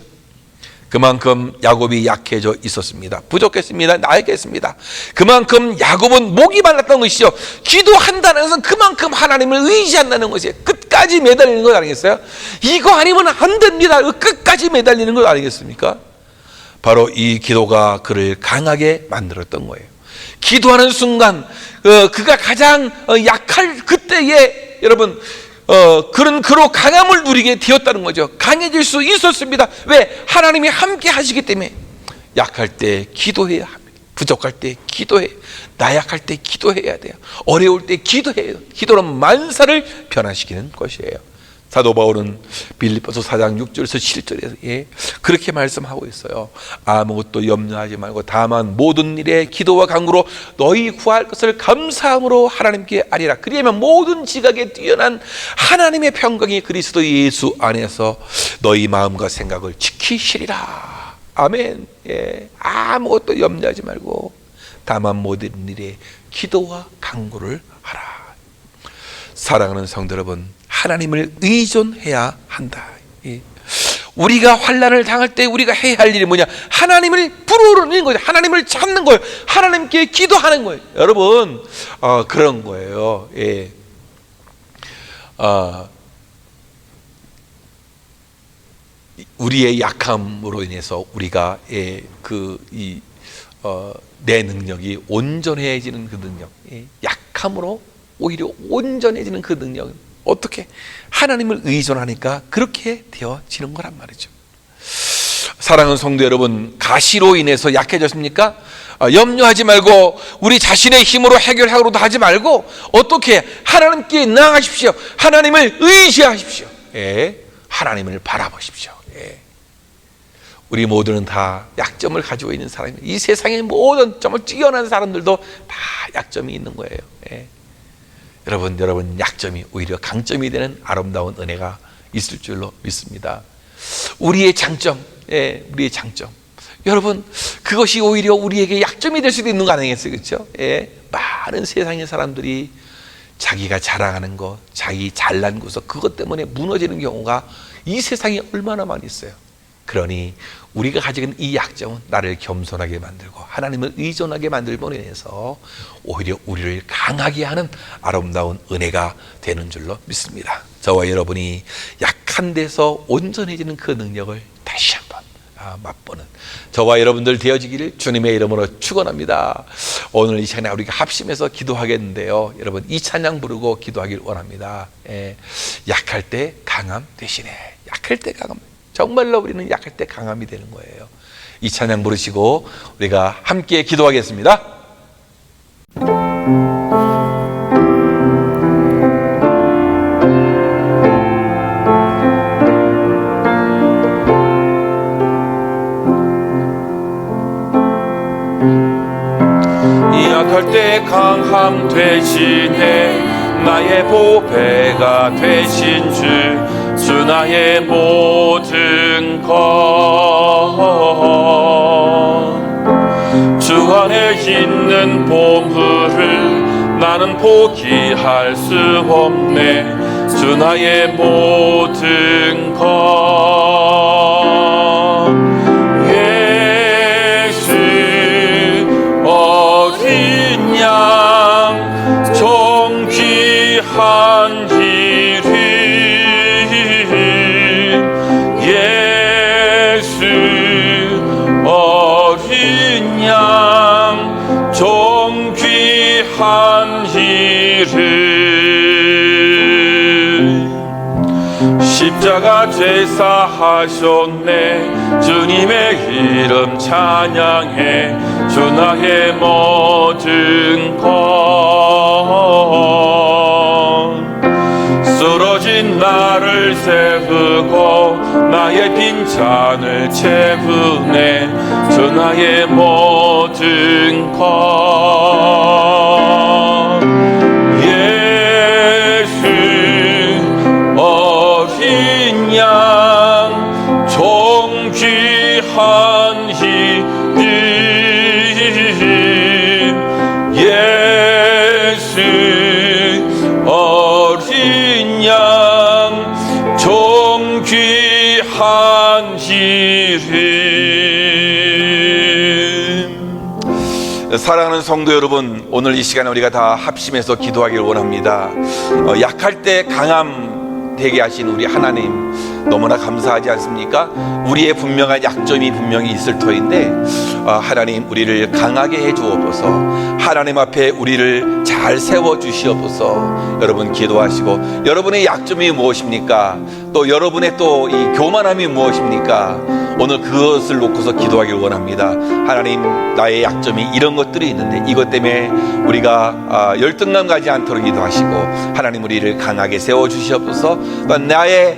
그만큼 야곱이 약해져 있었습니다. 부족했습니다. 나약했습니다. 그만큼 야곱은 목이 말랐던 것이죠. 기도한다는 것은 그만큼 하나님을 의지한다는 것이에요. 끝까지 매달리는 것 아니겠어요? 이거 아니면 안 됩니다. 끝까지 매달리는 것 아니겠습니까? 바로 이 기도가 그를 강하게 만들었던 거예요. 기도하는 순간 그가 가장 약할 그때에 여러분 그런 그로 강함을 누리게 되었다는 거죠. 강해질 수 있었습니다. 왜? 하나님이 함께 하시기 때문에. 약할 때 기도해야 합니다. 부족할 때 기도해요. 나약할 때 기도해야 돼요. 어려울 때 기도해요. 기도는 만사를 변화시키는 것이에요. 사도 바울은 빌립보서 4장 6절에서 7절에서 그렇게 말씀하고 있어요. 아무것도 염려하지 말고 다만 모든 일에 기도와 간구로 너희 구할 것을 감사함으로 하나님께 아뢰라. 그리하면 모든 지각에 뛰어난 하나님의 평강이 그리스도 예수 안에서 너희 마음과 생각을 지키시리라. 아멘. 예. 아무것도 염려하지 말고 다만 모든 일에 기도와 간구를 하라. 사랑하는 성도 여러분, 하나님을 의존해야 한다. 우리가 환난을 당할 때 우리가 해야 할 일이 뭐냐? 하나님을 부르는 거예요. 하나님을 찾는 거예요. 하나님께 기도하는 거예요. 여러분, 그런 거예요. 예. 우리의 약함으로 인해서 우리가 내 능력이 온전해지는 그 능력, 약함으로 오히려 온전해지는 그 능력은 어떻게? 하나님을 의존하니까 그렇게 되어지는 거란 말이죠. 사랑하는 성도 여러분, 가시로 인해서 약해졌습니까? 염려하지 말고 우리 자신의 힘으로 해결하려고 하지 말고 어떻게? 하나님께 나아가십시오. 하나님을 의지하십시오. 예, 하나님을 바라보십시오. 예. 우리 모두는 다 약점을 가지고 있는 사람입니다. 이 세상의 모든 정말 뛰어난 사람들도 다 약점이 있는 거예요. 예. 여러분 약점이 오히려 강점이 되는 아름다운 은혜가 있을 줄로 믿습니다. 우리의 장점, 우리의 장점. 여러분, 그것이 오히려 우리에게 약점이 될 수도 있는 거 아니겠어요? 그렇죠? 많은 세상의 사람들이 자기가 자랑하는 것, 자기 잘난 것에서 그것 때문에 무너지는 경우가 이 세상에 얼마나 많이 있어요. 그러니 우리가 가지고 있는 이 약점은 나를 겸손하게 만들고 하나님을 의존하게 만들므로 인해서 오히려 우리를 강하게 하는 아름다운 은혜가 되는 줄로 믿습니다. 저와 여러분이 약한 데서 온전해지는 그 능력을 다시 한번 맛보는 저와 여러분들 되어지기를 주님의 이름으로 축원합니다. 오늘 이 시간에 우리가 합심해서 기도하겠는데요, 여러분 이 찬양 부르고 기도하길 원합니다. 약할 때 강함 대신에, 약할 때 강함, 정말로 우리는 약할 때 강함이 되는 거예요. 이 찬양 부르시고 우리가 함께 기도하겠습니다. 약할 때 강함 대신에 나의 보배가 되신 주 나의 모든 것. 주 안에 있는 보물을 나는 포기할 수 없네. 주 나의 모든 것. 예수 어린 양 정귀한 길이, 예수 어린 양 정귀한 길을 십자가 제사하셨네. 주님의 이름 찬양해. 주 나의 모든 것. 쓰러진 나를 세우고 나의 빈잔을 채우네. 주 나의 모든 것. 예수 어린 양 정귀한 이름, 예수 어린 양 정귀한 이름. 사랑하는 성도 여러분, 오늘 이 시간에 우리가 다 합심해서 기도하기를 원합니다. 약할 때 강함 되게 하신 우리 하나님 너무나 감사하지 않습니까? 우리의 분명한 약점이 분명히 있을 터인데 하나님 우리를 강하게 해 주옵소서. 하나님 앞에 우리를 잘 세워 주시옵소서. 여러분 기도하시고, 여러분의 약점이 무엇입니까? 또 여러분의 또 이 교만함이 무엇입니까? 오늘 그것을 놓고서 기도하길 원합니다. 하나님, 나의 약점이 이런 것들이 있는데 이것 때문에 우리가 열등감 가지 않도록 기도하시고, 하나님 우리를 강하게 세워주시옵소서. 나의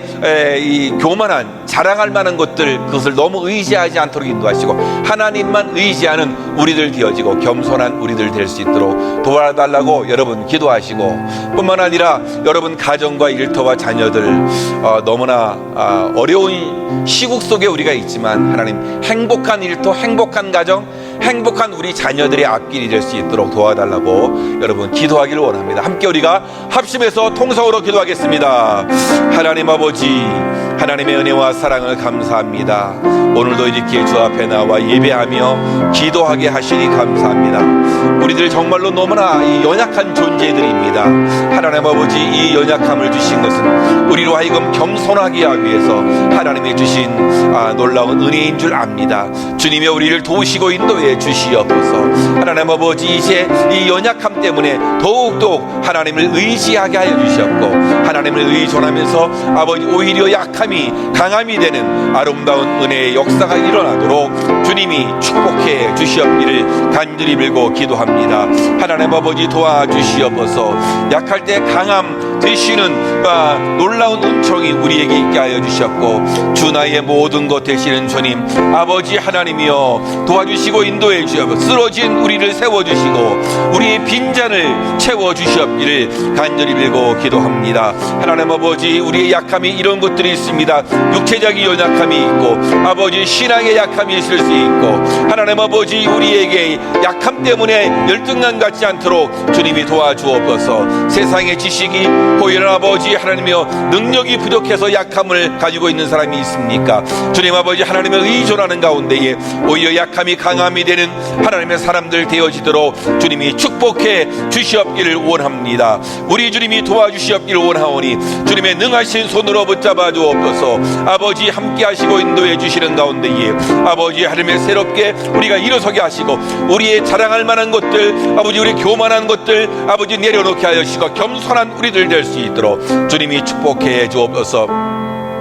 이 교만한 자랑할 만한 것들, 그것을 너무 의지하지 않도록 인도하시고 하나님만 의지하는 우리들 되어지고 겸손한 우리들 될 수 있도록 도와달라고 여러분 기도하시고, 뿐만 아니라 여러분 가정과 일터와 자녀들 너무나 어려운 시국 속에 우리가 있지만 하나님 행복한 일터, 행복한 가정, 행복한 우리 자녀들의 앞길이 될 수 있도록 도와달라고 여러분 기도하기를 원합니다. 함께 우리가 합심해서 통성으로 기도하겠습니다. 하나님 아버지, 하나님의 은혜와 사랑을 감사합니다. 오늘도 이렇게 주 앞에 나와 예배하며 기도하게 하시니 감사합니다. 우리들 정말로 너무나 이 연약한 존재들입니다. 하나님 아버지, 이 연약함을 주신 것은 우리로 하여금 겸손하게 하기 위해서 하나님이 주신 놀라운 은혜인 줄 압니다. 주님이 우리를 도우시고 인도해 주시옵소서. 하나님 아버지, 이제 이 연약함 때문에 더욱더욱 하나님을 의지하게 하여 주셨고, 하나님을 의존하면서 아버지 오히려 약함이 강함이 되는 아름다운 은혜의 역사가 일어나도록 주님이 축복해 주시옵기를 간절히 빌고 기도합니다. 하나님 아버지 도와주시옵소서. 약할 때 강함 되시는 놀라운 은총이 우리에게 있게 하여 주셨고, 주 나의 모든 것 되시는 주님 아버지 하나님이여, 도와주시고 인도해 주시옵소서. 쓰러진 우리를 세워주시고 우리의 빈잔을 채워주시옵기를 간절히 빌고 기도합니다. 하나님 아버지, 우리의 약함이 이런 것들이 있습니다. 육체적인 연약함이 있고, 아버지 신앙의 약함이 있을 수 있고, 하나님 아버지 우리에게 약함 때문에 열등감 갖지 않도록 주님이 도와주옵소서. 세상의 지식이 보이는 아버지 하나님이여, 능력이 부족해서 약함을 가지고 있는 사람이 있습니까? 주님 아버지 하나님을 의존하는 가운데에 오히려 약함이 강함이 되는 하나님의 사람들 되어지도록 주님이 축복해 주시옵기를 원합니다. 우리 주님이 도와주시옵기를 원하오니 주님의 능하신 손으로 붙잡아 주옵소서. 아버지 함께 하시고 인도해 주시는 가운데에 아버지 하나님의 새롭게 우리가 일어서게 하시고, 우리의 자랑할 만한 것들, 아버지 우리 교만한 것들 아버지 내려놓게 하여 주시고, 겸손한 우리들 될 수 있도록 주님이 축복해 주옵소서.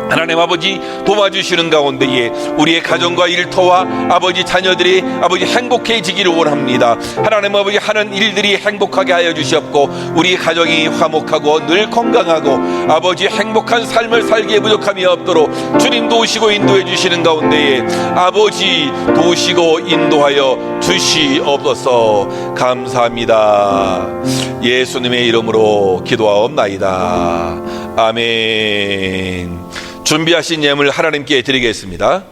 하나님 아버지 도와주시는 가운데에 우리의 가정과 일터와 아버지 자녀들이 아버지 행복해지기를 원합니다. 하나님 아버지 하는 일들이 행복하게 하여 주시옵고, 우리 가정이 화목하고 늘 건강하고 아버지 행복한 삶을 살기에 부족함이 없도록 주님 도우시고 인도해 주시는 가운데에 아버지 도우시고 인도하여 주시옵소서. 감사합니다. 예수님의 이름으로 기도하옵나이다. 아멘. 준비하신 예물 하나님께 드리겠습니다.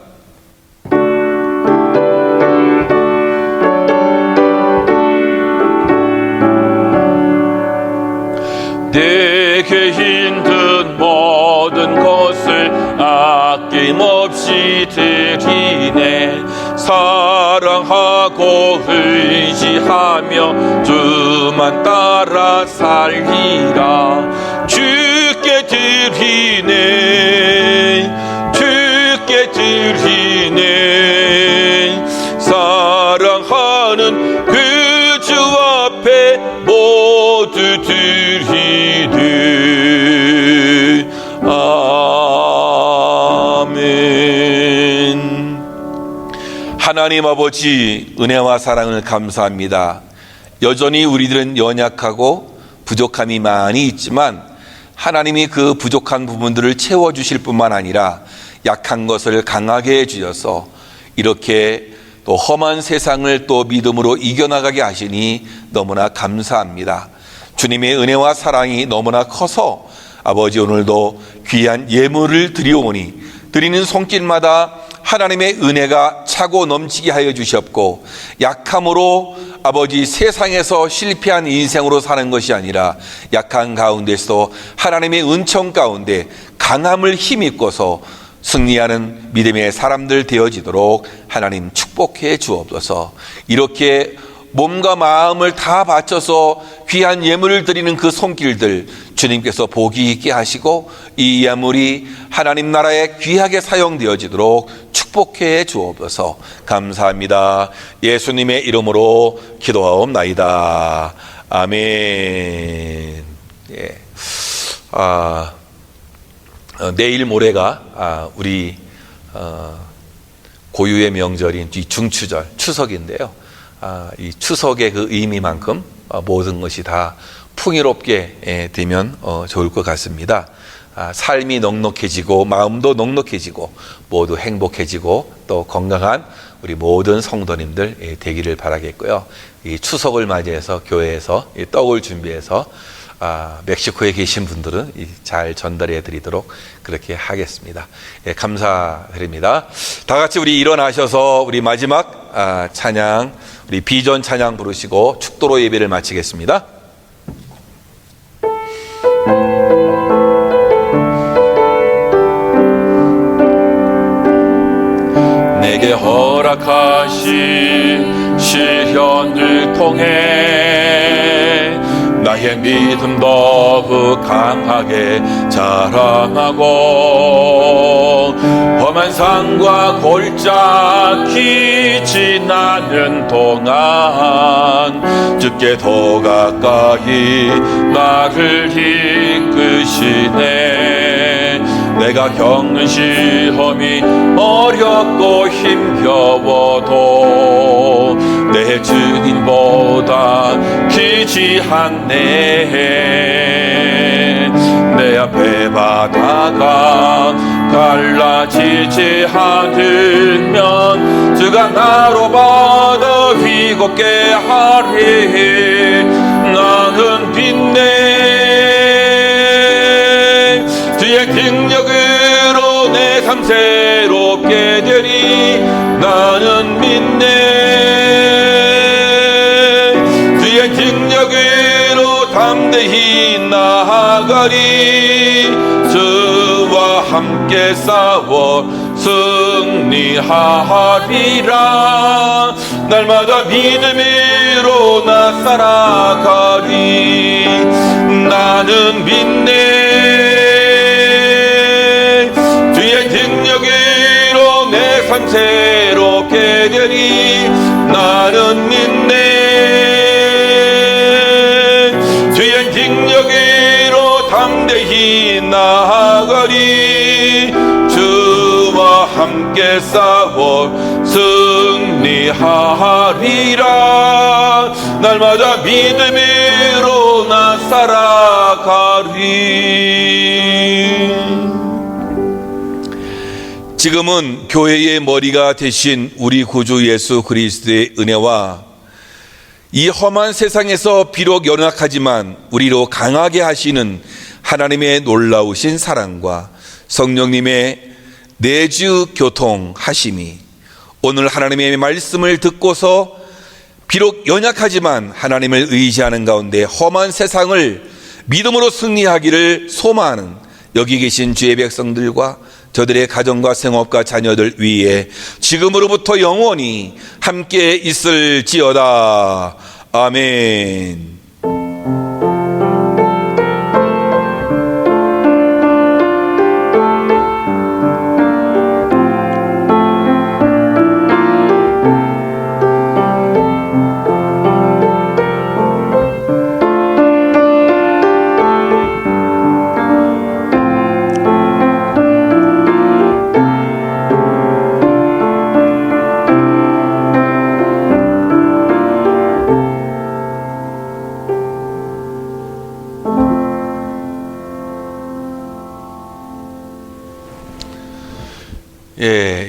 내게 힘든 모든 것을 아낌없이 드리네. 사랑하고 의지하며 주만 따라 살리라. 주께 드리네, 주께 드리네. 사랑하는 그 주 앞에 모두 드리네. 아멘. 하나님 아버지 은혜와 사랑을 감사합니다. 여전히 우리들은 연약하고 부족함이 많이 있지만 하나님이 그 부족한 부분들을 채워주실 뿐만 아니라 약한 것을 강하게 해주셔서 이렇게 또 험한 세상을 또 믿음으로 이겨나가게 하시니 너무나 감사합니다. 주님의 은혜와 사랑이 너무나 커서 아버지 오늘도 귀한 예물을 드리오니 드리는 손길마다 하나님의 은혜가 차고 넘치게 하여 주시옵고, 약함으로 아버지 세상에서 실패한 인생으로 사는 것이 아니라 약한 가운데서 하나님의 은총 가운데 강함을 힘입고서 승리하는 믿음의 사람들 되어지도록 하나님 축복해 주옵소서. 이렇게 몸과 마음을 다 바쳐서 귀한 예물을 드리는 그 손길들 주님께서 복이 있게 하시고, 이 예물이 하나님 나라에 귀하게 사용되어지도록 축복해 주옵소서. 감사합니다. 예수님의 이름으로 기도하옵나이다. 아멘. 예. 내일 모레가 우리 고유의 명절인 중추절, 추석인데요. 이 추석의 그 의미만큼 모든 것이 다 풍요롭게 되면 좋을 것 같습니다. 삶이 넉넉해지고 마음도 넉넉해지고 모두 행복해지고 또 건강한 우리 모든 성도님들 되기를 바라겠고요. 이 추석을 맞이해서 교회에서 이 떡을 준비해서 멕시코에 계신 분들은 잘 전달해 드리도록 그렇게 하겠습니다. 감사드립니다. 다 같이 우리 일어나셔서 우리 마지막 찬양, 우리 비전 찬양 부르시고 축도로 예배를 마치겠습니다. 내게 허락하신 시련을 통해 나의 믿음 더욱 강하게 자랑하고, 험한 산과 골짜기 지나는 동안 주께 더 가까이 나를 이끄시네. 내가 겪는 시험이 어렵고 힘겨워도 내 주님보다 귀지 않네. 내 앞에 바다가 갈라지지 않으면 주가 나로 바다 휘겁게 하리. 나는 빛내 주의 능력으로 내 삶 새롭게 되리. 나는 믿네 주의 능력으로 담대히 나아가리. 주와 함께 싸워 승리하리라. 날마다 믿음으로 나 살아가리. 나는 믿네 주의 능력으로 내 삶 새롭게 되리. 나는 믿네 주의 능력으로 담대히 나아가리. 주와 함께 싸워 승리하리라. 날마다 믿음으로 나 살아가리. 지금은 교회의 머리가 되신 우리 구주 예수 그리스도의 은혜와 이 험한 세상에서 비록 연약하지만 우리로 강하게 하시는 하나님의 놀라우신 사랑과 성령님의 내주 교통하심이 오늘 하나님의 말씀을 듣고서 비록 연약하지만 하나님을 의지하는 가운데 험한 세상을 믿음으로 승리하기를 소망하는 여기 계신 주의 백성들과 저들의 가정과 생업과 자녀들 위에 지금으로부터 영원히 함께 있을지어다. 아멘.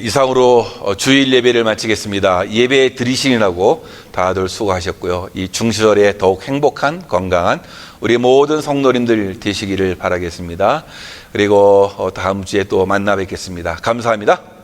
이상으로 주일 예배를 마치겠습니다. 예배 드리시느라고 다들 수고하셨고요. 이 중시절에 더욱 행복한 건강한 우리 모든 성도님들 되시기를 바라겠습니다. 그리고 다음 주에 또 만나 뵙겠습니다. 감사합니다.